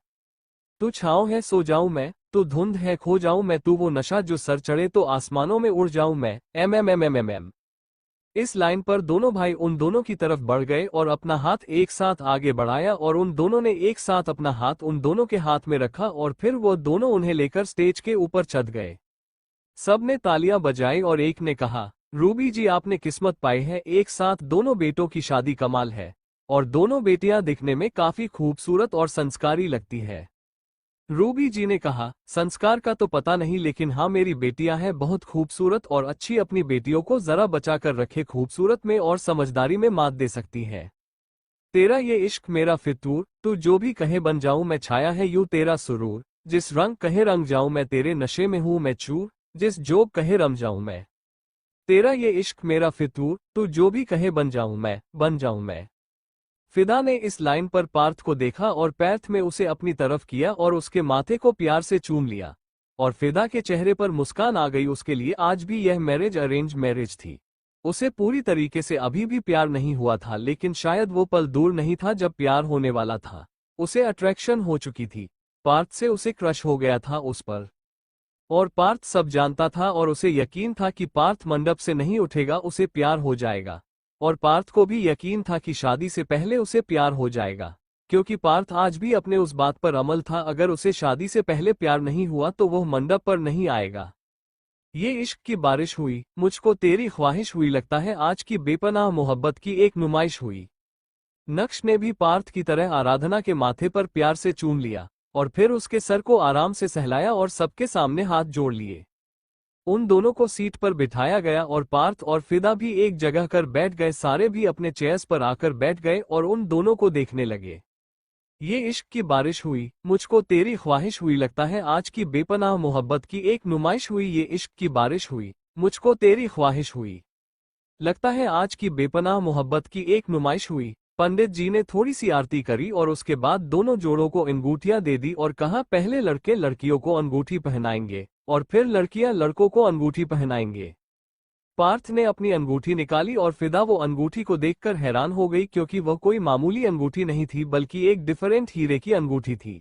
तू छाँव है सो जाऊं मैं, तू धुंध है खो जाऊं मैं, तू वो नशा जो सर चढ़े तो आसमानों में उड़ जाऊं मैं। एम। इस लाइन पर दोनों भाई उन दोनों की तरफ बढ़ गए और अपना हाथ एक साथ आगे बढ़ाया और उन दोनों ने एक साथ अपना हाथ उन दोनों के हाथ में रखा और फिर वो दोनों उन्हें लेकर स्टेज के ऊपर चढ़ गए। सब ने तालियां बजाई और एक ने कहा, रूबी जी आपने किस्मत पाई है, एक साथ दोनों बेटों की शादी कमाल है। और दोनों बेटियां दिखने में काफी खूबसूरत और संस्कारी लगती है। रूबी जी ने कहा, संस्कार का तो पता नहीं लेकिन हाँ मेरी बेटियां हैं बहुत खूबसूरत और अच्छी। अपनी बेटियों को जरा बचा कर रखे, खूबसूरत में और समझदारी में मात दे सकती है। तेरा ये इश्क मेरा फितूर, तू जो भी कहे बन जाऊं मैं, छाया है यूं तेरा सुरूर। जिस रंग कहे रंग जाऊं मैं, तेरे नशे में हूं मैं चूर। जिस जोग कहे रम जाऊं मैं। तेरा ये इश्क मेरा फितूर, तू जो भी कहे बन जाऊं मैं, बन जाऊं मैं। फिदा ने इस लाइन पर पार्थ को देखा और पैथ में उसे अपनी तरफ किया और उसके माथे को प्यार से चूम लिया। और फिदा के चेहरे पर मुस्कान आ गई। उसके लिए आज भी यह मैरिज अरेंज मैरिज थी। उसे पूरी तरीके से अभी भी प्यार नहीं हुआ था, लेकिन शायद वो पल दूर नहीं था जब प्यार होने वाला था। उसे अट्रैक्शन हो चुकी थी। पार्थ से उसे क्रश हो गया था उस पर। और पार्थ सब जानता था और उसे यकीन था कि पार्थ मंडप से नहीं उठेगा, उसे प्यार हो जाएगा। और पार्थ को भी यकीन था कि शादी से पहले उसे प्यार हो जाएगा, क्योंकि पार्थ आज भी अपने उस बात पर अमल था, अगर उसे शादी से पहले प्यार नहीं हुआ तो वह मंडप पर नहीं आएगा। ये इश्क की बारिश हुई, मुझको तेरी ख्वाहिश हुई, लगता है आज की बेपनाह मोहब्बत की एक नुमाइश हुई। नक्श ने भी पार्थ की तरह आराधना के माथे पर प्यार से चूम लिया और फिर उसके सर को आराम से सहलाया और सबके सामने हाथ जोड़ लिए। उन दोनों को सीट पर बिठाया गया और पार्थ और फिदा भी एक जगह कर बैठ गए। सारे भी अपने चेयर्स पर आकर बैठ गए और उन दोनों को देखने लगे। ये इश्क की बारिश हुई, मुझको तेरी ख्वाहिश हुई, लगता है आज की बेपनाह मोहब्बत की एक नुमाइश हुई। ये इश्क की बारिश हुई, मुझको तेरी ख्वाहिश हुई, लगता है आज की बेपनाह मोहब्बत की एक नुमाइश हुई। पंडित जी ने थोड़ी सी आरती करी और उसके बाद दोनों जोड़ों को अंगूठियां दे दी और कहा, पहले लड़के लड़कियों को अंगूठी पहनाएंगे और फिर लड़कियां लड़कों को अंगूठी पहनाएंगे। पार्थ ने अपनी अंगूठी निकाली और फिदा वो अंगूठी को देखकर हैरान हो गई, क्योंकि वह कोई मामूली अंगूठी नहीं थी बल्कि एक डिफरेंट हीरे की अंगूठी थी।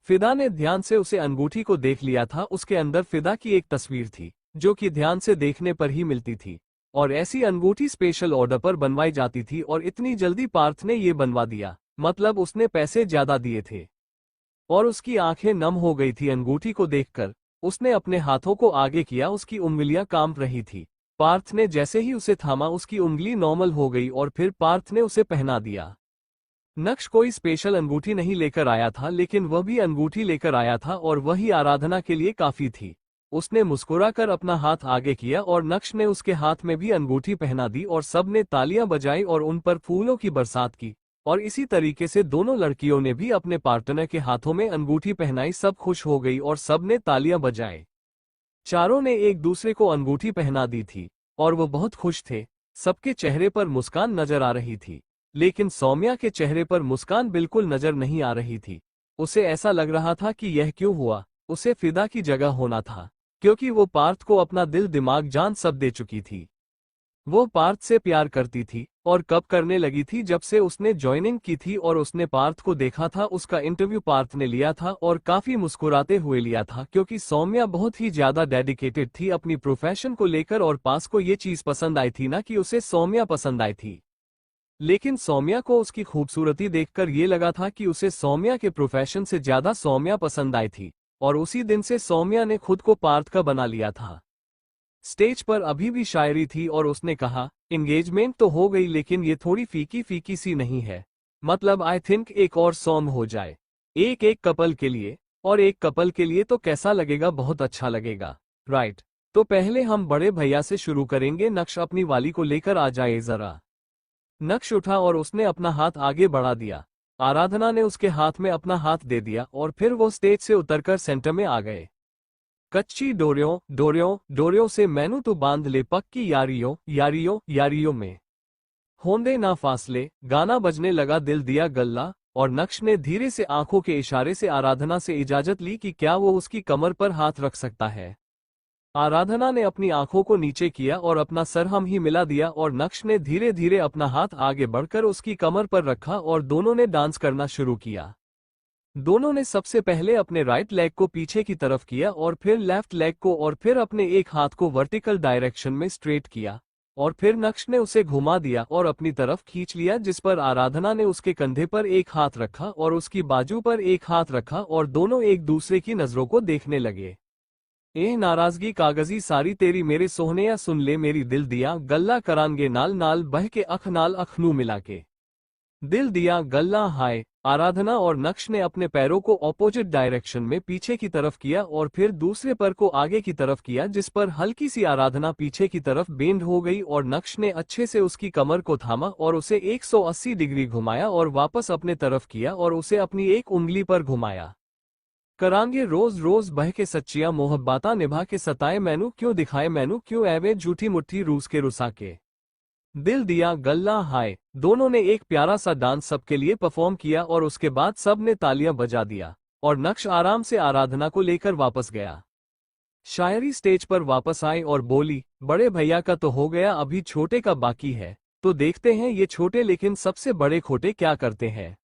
फिदा ने ध्यान से उसे अंगूठी को देख लिया था। उसके अंदर फिदा की एक तस्वीर थी जो कि ध्यान से देखने पर ही मिलती थी और ऐसी अंगूठी स्पेशल ऑर्डर पर बनवाई जाती थी और इतनी जल्दी पार्थ ने ये बनवा दिया, मतलब उसने पैसे ज्यादा दिए थे। और उसकी आंखें नम हो गई थी अंगूठी को देखकर। उसने अपने हाथों को आगे किया, उसकी उंगलियां कांप रही थी। पार्थ ने जैसे ही उसे थामा उसकी उंगली नॉर्मल हो गई और फिर पार्थ ने उसे पहना दिया। नक्श कोई स्पेशल अंगूठी नहीं लेकर आया था, लेकिन वह भी अंगूठी लेकर आया था और वही आराधना के लिए काफी थी। उसने मुस्कुराकर अपना हाथ आगे किया और नक्श ने उसके हाथ में भी अंगूठी पहना दी और सब ने तालियां बजाई और उन पर फूलों की बरसात की। और इसी तरीके से दोनों लड़कियों ने भी अपने पार्टनर के हाथों में अंगूठी पहनाई। सब खुश हो गई और सब ने तालियां बजाई। चारों ने एक दूसरे को अंगूठी पहना दी थी और वो बहुत खुश थे। सबके चेहरे पर मुस्कान नजर आ रही थी, लेकिन सौम्या के चेहरे पर मुस्कान बिल्कुल नजर नहीं आ रही थी। उसे ऐसा लग रहा था कि यह क्यों हुआ, उसे फिदा की जगह होना था, क्योंकि वो पार्थ को अपना दिल दिमाग जान सब दे चुकी थी। वो पार्थ से प्यार करती थी और कब करने लगी थी, जब से उसने ज्वाइनिंग की थी और उसने पार्थ को देखा था। उसका इंटरव्यू पार्थ ने लिया था और काफी मुस्कुराते हुए लिया था, क्योंकि सौम्या बहुत ही ज्यादा डेडिकेटेड थी अपनी प्रोफेशन को लेकर और पास को ये चीज पसंद आई थी ना कि उसे सौम्या पसंद आई थी। लेकिन सौम्या को उसकी खूबसूरती देखकर ये लगा था कि उसे सौम्या के प्रोफेशन से ज्यादा सौम्या पसंद आई थी और उसी दिन से सौम्या ने खुद को पार्थ का बना लिया था। स्टेज पर अभी भी शायरी थी और उसने कहा, एंगेजमेंट तो हो गई लेकिन ये थोड़ी फीकी फीकी सी नहीं है, मतलब आई थिंक एक और सॉन्ग हो जाए, एक एक कपल के लिए। और एक कपल के लिए तो कैसा लगेगा, बहुत अच्छा लगेगा, राइट। तो पहले हम बड़े भैया से शुरू करेंगे। नक्श अपनी वाली को लेकर आ जाए जरा। नक्श उठा और उसने अपना हाथ आगे बढ़ा दिया। आराधना ने उसके हाथ में अपना हाथ दे दिया और फिर वो स्टेज से उतरकर सेंटर में आ गए। कच्ची डोरियों डोरियों डोरियों से मैनू तो बांध ले पक्की यारियों यारियों यारियों में, होंदे ना फासले। गाना बजने लगा, दिल दिया गल्ला। और नक्श ने धीरे से आंखों के इशारे से आराधना से इजाजत ली कि क्या वो उसकी कमर पर हाथ रख सकता है। आराधना ने अपनी आंखों को नीचे किया और अपना सर हम ही मिला दिया और नक्श ने धीरे धीरे अपना हाथ आगे बढ़कर उसकी कमर पर रखा और दोनों ने डांस करना शुरू किया। दोनों ने सबसे पहले अपने राइट लेग को पीछे की तरफ किया और फिर लेफ्ट लेग को और फिर अपने एक हाथ को वर्टिकल डायरेक्शन में स्ट्रेट किया और फिर नक्श ने उसे घुमा दिया और अपनी तरफ खींच लिया, जिस पर आराधना ने उसके कंधे पर एक हाथ रखा और उसकी बाजू पर एक हाथ रखा और दोनों एक दूसरे की नजरों को देखने लगे। एह नाराजगी कागजी सारी तेरी मेरे सोहनेया सुन ले मेरी दिल दिया गल्ला करांगे नाल नाल बह के अख नाल अखनू मिला के। दिल दिया गल्ला हाय। आराधना और नक्श ने अपने पैरों को ऑपोजिट डायरेक्शन में पीछे की तरफ किया और फिर दूसरे पैर को आगे की तरफ किया, जिस पर हल्की सी आराधना पीछे की तरफ बेंड हो गई और नक्श ने अच्छे से उसकी कमर को थामा और उसे 180 डिग्री घुमाया और वापस अपने तरफ किया और उसे अपनी एक उंगली पर घुमाया। करांगे रोज रोज बह के सच्चिया मोहब्बाता निभा के सताए मैनू क्यों दिखाए मैनू क्यों एवे झूठी मुट्ठी रूस के रुसा के। दिल दिया गल्ला हाय। दोनों ने एक प्यारा सा डांस सबके लिए परफॉर्म किया और उसके बाद सब ने तालियां बजा दिया और नक्श आराम से आराधना को लेकर वापस गया। शायरी स्टेज पर वापस आई और बोली, बड़े भैया का तो हो गया, अभी छोटे का बाकी है, तो देखते हैं ये छोटे लेकिन सबसे बड़े खोटे क्या करते हैं।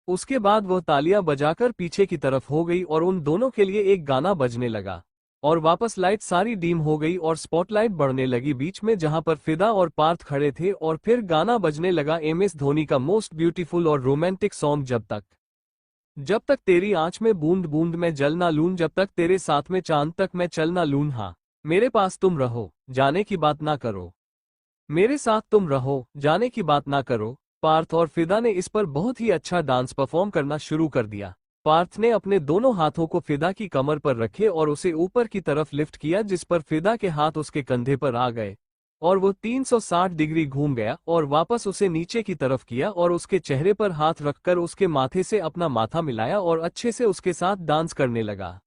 उसके बाद वह तालियां बजाकर पीछे की तरफ हो गई और उन दोनों के लिए एक गाना बजने लगा और वापस लाइट सारी डीम हो गई और स्पॉटलाइट बढ़ने लगी बीच में जहां पर फिदा और पार्थ खड़े थे और फिर गाना बजने लगा MS धोनी का मोस्ट ब्यूटीफुल और रोमांटिक सॉन्ग जब तक तेरी आंच में बूंद बूंद मैं जल ना लूं, जब तक तेरे साथ में चांद तक मैं चल ना लूं, हाँ मेरे पास तुम रहो जाने की बात ना करो, मेरे साथ तुम रहो जाने की बात ना करो। पार्थ और फिदा ने इस पर बहुत ही अच्छा डांस परफॉर्म करना शुरू कर दिया। पार्थ ने अपने दोनों हाथों को फिदा की कमर पर रखे और उसे ऊपर की तरफ लिफ्ट किया, जिस पर फिदा के हाथ उसके कंधे पर आ गए और वो 360 डिग्री घूम गया और वापस उसे नीचे की तरफ किया और उसके चेहरे पर हाथ रखकर उसके माथे से अपना माथा मिलाया और अच्छे से उसके साथ डांस करने लगा।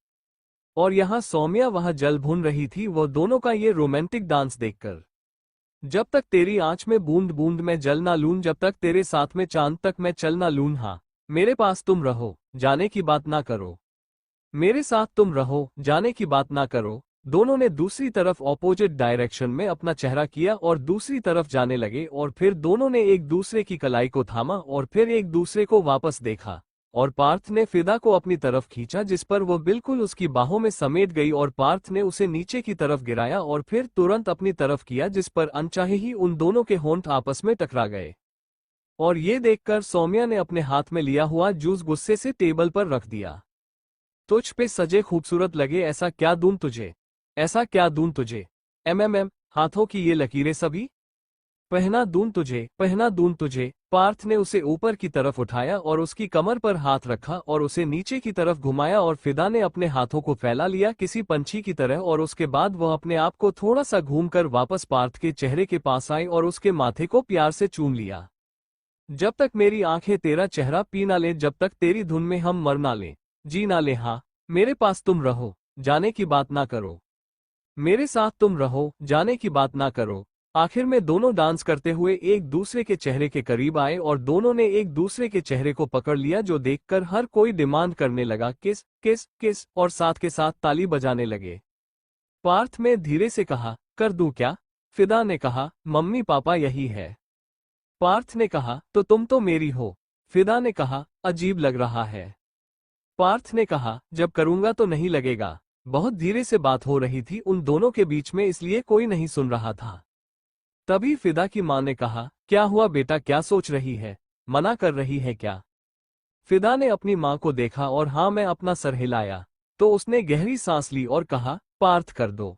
और यहाँ सौम्या वहां जल भून रही थी वो दोनों का ये रोमांटिक डांस देखकर। जब तक तेरी आंच में बूंद बूंद मैं जल ना लूं, जब तक तेरे साथ में चांद तक मैं चल ना लूं, हाँ मेरे पास तुम रहो जाने की बात ना करो, मेरे साथ तुम रहो जाने की बात ना करो। दोनों ने दूसरी तरफ ऑपोजिट डायरेक्शन में अपना चेहरा किया और दूसरी तरफ जाने लगे और फिर दोनों ने एक दूसरे की कलाई को थामा और फिर एक दूसरे को वापस देखा और पार्थ ने फिदा को अपनी तरफ खींचा, जिस पर वो बिल्कुल उसकी बाहों में समेट गई और पार्थ ने उसे नीचे की तरफ गिराया और फिर तुरंत अपनी तरफ किया, जिस पर अनचाहे ही उन दोनों के होंठ आपस में टकरा गए। और ये देखकर सौम्या ने अपने हाथ में लिया हुआ जूस गुस्से से टेबल पर रख दिया। तुझ पे सजे खूबसूरत लगे, ऐसा क्या दूं तुझे, ऐसा क्या दूं तुझे, हाथों की ये लकीरें सभी पहना दूं तुझे, पहना दूं तुझे। पार्थ ने उसे ऊपर की तरफ उठाया और उसकी कमर पर हाथ रखा और उसे नीचे की तरफ घुमाया और फिदा ने अपने हाथों को फैला लिया किसी पंछी की तरह और उसके बाद वह अपने आप को थोड़ा सा घूमकर वापस पार्थ के चेहरे के पास आई और उसके माथे को प्यार से चूम लिया। जब तक मेरी आंखें तेरा चेहरा पी ना ले, जब तक तेरी धुन में हम मर ना ले, जी ना ले, हाँ मेरे पास तुम रहो जाने की बात ना करो, मेरे साथ तुम रहो जाने की बात ना करो। आखिर में दोनों डांस करते हुए एक दूसरे के चेहरे के करीब आए और दोनों ने एक दूसरे के चेहरे को पकड़ लिया, जो देखकर हर कोई डिमांड करने लगा किस किस किस और साथ के साथ ताली बजाने लगे। पार्थ ने धीरे से कहा, कर दूं क्या? फिदा ने कहा, मम्मी पापा यही है। पार्थ ने कहा, तो तुम तो मेरी हो। फिदा ने कहा, अजीब लग रहा है। पार्थ ने कहा, जब करूंगा तो नहीं लगेगा। बहुत धीरे से बात हो रही थी उन दोनों के बीच में, इसलिए कोई नहीं सुन रहा था। तभी फिदा की मां ने कहा, क्या हुआ बेटा, क्या सोच रही है, मना कर रही है क्या? फिदा ने अपनी मां को देखा और हाँ मैं अपना सर हिलाया, तो उसने गहरी सांस ली और कहा, पार्थ कर दो।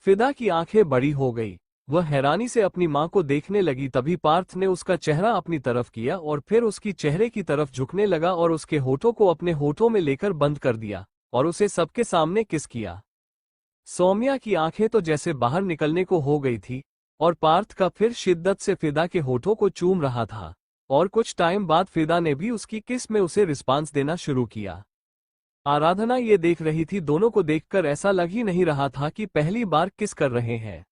फिदा की आंखें बड़ी हो गई, वह हैरानी से अपनी मां को देखने लगी। तभी पार्थ ने उसका चेहरा अपनी तरफ किया और फिर उसकी चेहरे की तरफ झुकने लगा और उसके होठों को अपने होठों में लेकर बंद कर दिया और उसे सबके सामने किस किया। सौम्या की आंखें तो जैसे बाहर निकलने को हो गई थी और पार्थ का फिर शिद्दत से फिदा के होठों को चूम रहा था और कुछ टाइम बाद फिदा ने भी उसकी किस में उसे रिस्पांस देना शुरू किया। आराधना ये देख रही थी, दोनों को देखकर ऐसा लग ही नहीं रहा था कि पहली बार किस कर रहे हैं,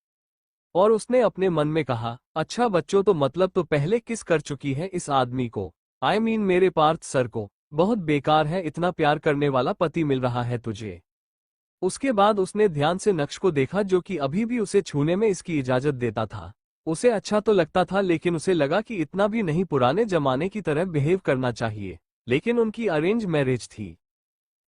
और उसने अपने मन में कहा, अच्छा बच्चों, तो मतलब तो पहले किस कर चुकी है इस आदमी को, I mean मेरे पार्थ सर को। बहुत बेकार है, इतना प्यार करने वाला पति मिल रहा है तुझे। उसके बाद उसने ध्यान से नक्श को देखा जो कि अभी भी उसे छूने में इसकी इजाजत देता था। उसे अच्छा तो लगता था लेकिन उसे लगा कि इतना भी नहीं पुराने जमाने की तरह बिहेव करना चाहिए। लेकिन उनकी अरेंज मैरिज थी।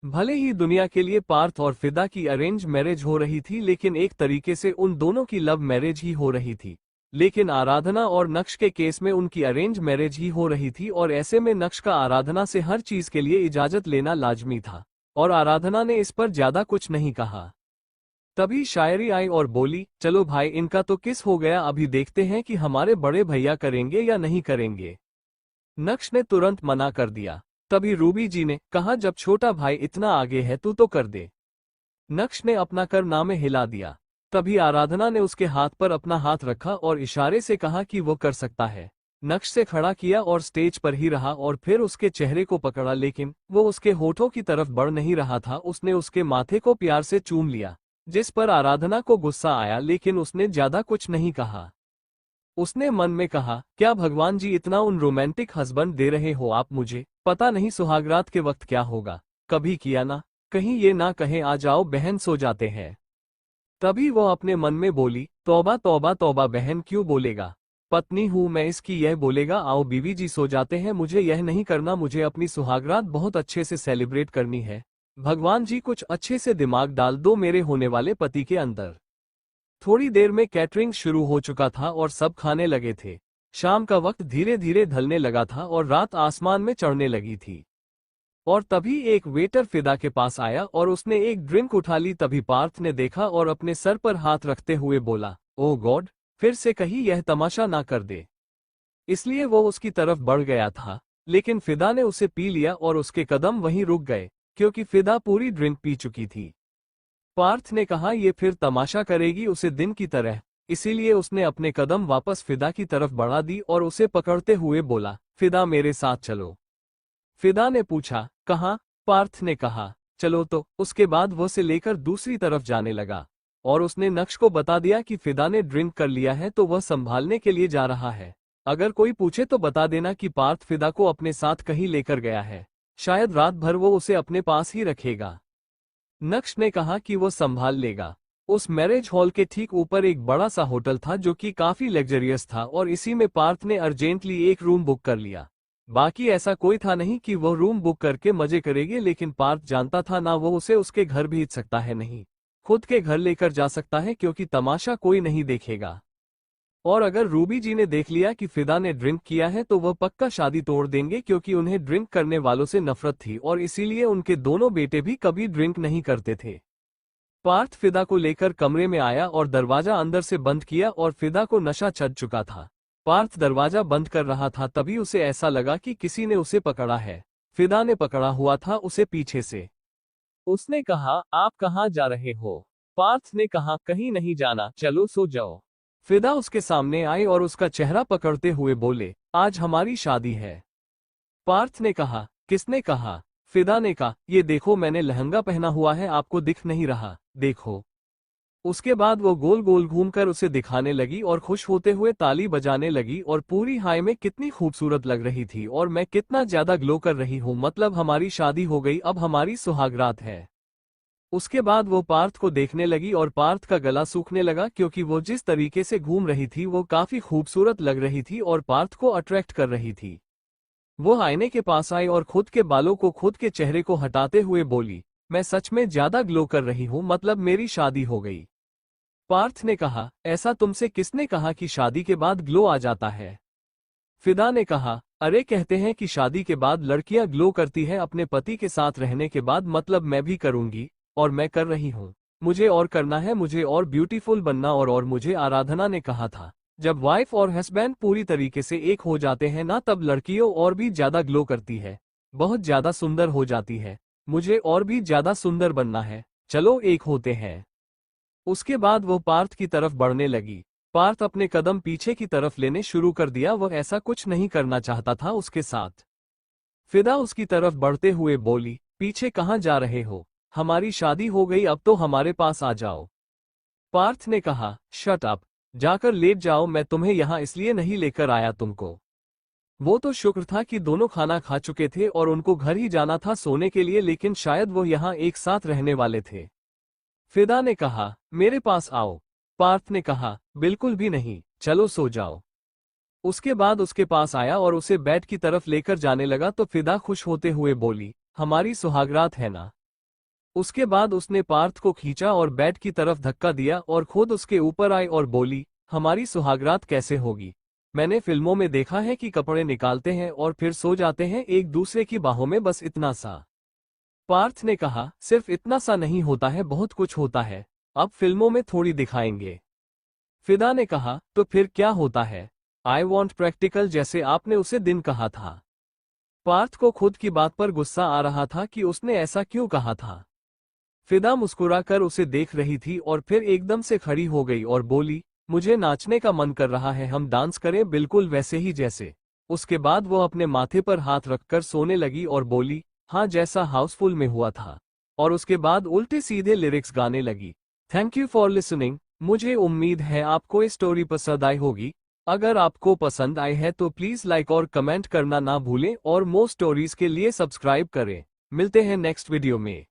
भले ही दुनिया के लिए पार्थ और फिदा की अरेंज मैरिज हो रही थी लेकिन एक तरीके से उन दोनों की लव मैरिज ही हो रही थी। लेकिन आराधना और नक्श के केस में उनकी अरेंज मैरिज ही हो रही थी और ऐसे में नक्श का आराधना से हर चीज के लिए इजाजत लेना लाजमी था और आराधना ने इस पर ज्यादा कुछ नहीं कहा। तभी शायरी आई और बोली, चलो भाई इनका तो किस हो गया, अभी देखते हैं कि हमारे बड़े भैया करेंगे या नहीं करेंगे। नक्श ने तुरंत मना कर दिया। तभी रूबी जी ने कहा, जब छोटा भाई इतना आगे है तू तो कर दे। नक्श ने अपना कर नामे हिला दिया। तभी आराधना ने उसके हाथ पर अपना हाथ रखा और इशारे से कहा कि वो कर सकता है। नक्श से खड़ा किया और स्टेज पर ही रहा और फिर उसके चेहरे को पकड़ा लेकिन वो उसके होठों की तरफ बढ़ नहीं रहा था। उसने उसके माथे को प्यार से चूम लिया, जिस पर आराधना को गुस्सा आया लेकिन उसने ज्यादा कुछ नहीं कहा। उसने मन में कहा, क्या भगवान जी इतना उन रोमांटिक हस्बैंड दे रहे हो आप मुझे, पता नहीं सुहागरात के वक्त क्या होगा। कभी किया ना, कहीं ये ना कहे आ जाओ बहन सो जाते हैं। तभी वो अपने मन में बोली, तौबा तौबा तौबा, बहन क्यों बोलेगा, पत्नी हूं मैं इसकी, यह बोलेगा आओ बीवी जी सो जाते हैं। मुझे यह नहीं करना, मुझे अपनी सुहागरात बहुत अच्छे से सेलिब्रेट करनी है। भगवान जी कुछ अच्छे से दिमाग डाल दो मेरे होने वाले पति के अंदर। थोड़ी देर में कैटरिंग शुरू हो चुका था और सब खाने लगे थे। शाम का वक्त धीरे धीरे ढलने लगा था और रात आसमान में चढ़ने लगी थी। और तभी एक वेटर फिदा के पास आया और उसने एक ड्रिंक उठा ली। तभी पार्थ ने देखा और अपने सर पर हाथ रखते हुए बोला, ओह गॉड, फिर से कहीं यह तमाशा ना कर दे। इसलिए वो उसकी तरफ बढ़ गया था लेकिन फिदा ने उसे पी लिया और उसके कदम वहीं रुक गए क्योंकि फिदा पूरी ड्रिंक पी चुकी थी। पार्थ ने कहा, ये फिर तमाशा करेगी उसे दिन की तरह, इसीलिए उसने अपने कदम वापस फिदा की तरफ बढ़ा दी और उसे पकड़ते हुए बोला, फिदा मेरे साथ चलो। फिदा ने पूछा, कहाँ? पार्थ ने कहा, चलो तो। उसके बाद वो से लेकर दूसरी तरफ जाने लगा और उसने नक्श को बता दिया कि फिदा ने ड्रिंक कर लिया है तो वह संभालने के लिए जा रहा है। अगर कोई पूछे तो बता देना कि पार्थ फिदा को अपने साथ कहीं लेकर गया है, शायद रात भर वो उसे अपने पास ही रखेगा। नक्श ने कहा कि वो संभाल लेगा। उस मैरिज हॉल के ठीक ऊपर एक बड़ा सा होटल था जो कि काफी लग्जरियस था और इसी में पार्थ ने अर्जेंटली एक रूम बुक कर लिया। बाकी ऐसा कोई था नहीं कि वो रूम बुक करके मजे करेगी, लेकिन पार्थ जानता था ना वो उसे उसके घर भेज सकता है, नहीं खुद के घर लेकर जा सकता है क्योंकि तमाशा कोई नहीं देखेगा। और अगर रूबी जी ने देख लिया कि फिदा ने ड्रिंक किया है तो वह पक्का शादी तोड़ देंगे क्योंकि उन्हें ड्रिंक करने वालों से नफरत थी और इसीलिए उनके दोनों बेटे भी कभी ड्रिंक नहीं करते थे। पार्थ फिदा को लेकर कमरे में आया और दरवाजा अंदर से बंद किया और फिदा को नशा चढ़ चुका था। पार्थ दरवाजा बंद कर रहा था तभी उसे ऐसा लगा कि किसी ने उसे पकड़ा है। फिदा ने पकड़ा हुआ था उसे पीछे से। उसने कहा, आप कहाँ जा रहे हो? पार्थ ने कहा, कहीं नहीं जाना, चलो सो जाओ। फिदा उसके सामने आई और उसका चेहरा पकड़ते हुए बोले, आज हमारी शादी है। पार्थ ने कहा, किसने कहा? फिदा ने कहा, ये देखो मैंने लहंगा पहना हुआ है, आपको दिख नहीं रहा, देखो। उसके बाद वो गोल गोल घूमकर उसे दिखाने लगी और खुश होते हुए ताली बजाने लगी और पूरी हाय में कितनी खूबसूरत लग रही थी और मैं कितना ज्यादा ग्लो कर रही हूँ, मतलब हमारी शादी हो गई, अब हमारी सुहागरात है। उसके बाद वो पार्थ को देखने लगी और पार्थ का गला सूखने लगा क्योंकि वो जिस तरीके से घूम रही थी वो काफी खूबसूरत लग रही थी और पार्थ को अट्रैक्ट कर रही थी। वो आईने के पास आई और खुद के बालों को खुद के चेहरे को हटाते हुए बोली, मैं सच में ज्यादा ग्लो कर रही हूँ, मतलब मेरी शादी हो गई। पार्थ ने कहा, ऐसा तुमसे किसने कहा कि शादी के बाद ग्लो आ जाता है? फिदा ने कहा, अरे कहते हैं कि शादी के बाद लड़कियां ग्लो करती है अपने पति के साथ रहने के बाद, मतलब मैं भी करूंगी और मैं कर रही हूँ। मुझे और करना है, मुझे और ब्यूटीफुल बनना और मुझे आराधना ने कहा था जब वाइफ और हस्बैंड पूरी तरीके से एक हो जाते हैं ना तब लड़कियों और भी ज्यादा ग्लो करती है, बहुत ज्यादा सुंदर हो जाती है। मुझे और भी ज्यादा सुंदर बनना है, चलो एक होते हैं। उसके बाद वो पार्थ की तरफ बढ़ने लगी। पार्थ अपने कदम पीछे की तरफ लेने शुरू कर दिया, वह ऐसा कुछ नहीं करना चाहता था उसके साथ। फिदा उसकी तरफ बढ़ते हुए बोली, पीछे कहाँ जा रहे हो? हमारी शादी हो गई, अब तो हमारे पास आ जाओ। पार्थ ने कहा, शट अप, जाकर लेट जाओ, मैं तुम्हें यहाँ इसलिए नहीं लेकर आया तुमको। वो तो शुक्र था कि दोनों खाना खा चुके थे और उनको घर ही जाना था सोने के लिए, लेकिन शायद वो यहाँ एक साथ रहने वाले थे। फिदा ने कहा, मेरे पास आओ। पार्थ ने कहा, बिल्कुल भी नहीं, चलो सो जाओ। उसके बाद उसके पास आया और उसे बेड की तरफ लेकर जाने लगा तो फिदा खुश होते हुए बोली, हमारी सुहागरात है ना। उसके बाद उसने पार्थ को खींचा और बेड की तरफ धक्का दिया और खुद उसके ऊपर आई और बोली, हमारी सुहागरात कैसे होगी। मैंने फिल्मों में देखा है कि कपड़े निकालते हैं और फिर सो जाते हैं एक दूसरे की बाहों में, बस इतना सा। पार्थ ने कहा, सिर्फ इतना सा नहीं होता है, बहुत कुछ होता है। अब फिल्मों में थोड़ी दिखाएंगे। फिदा ने कहा, तो फिर क्या होता है। आई वॉन्ट प्रैक्टिकल, जैसे आपने उसे दिन कहा था। पार्थ को खुद की बात पर गुस्सा आ रहा था कि उसने ऐसा क्यों कहा था। फिदा मुस्कुराकर उसे देख रही थी और फिर एकदम से खड़ी हो गई और बोली, मुझे नाचने का मन कर रहा है, हम डांस करें बिल्कुल वैसे ही जैसे। उसके बाद वो अपने माथे पर हाथ रखकर सोने लगी और बोली, हाँ जैसा हाउसफुल में हुआ था। और उसके बाद उल्टे सीधे लिरिक्स गाने लगी। Thank you for listening. मुझे उम्मीद है आपको ये स्टोरी पसंद आई होगी। अगर आपको पसंद आई है तो प्लीज़ लाइक और कमेंट करना ना भूलें और मोर स्टोरीज के लिए सब्सक्राइब करें। मिलते हैं नेक्स्ट वीडियो में।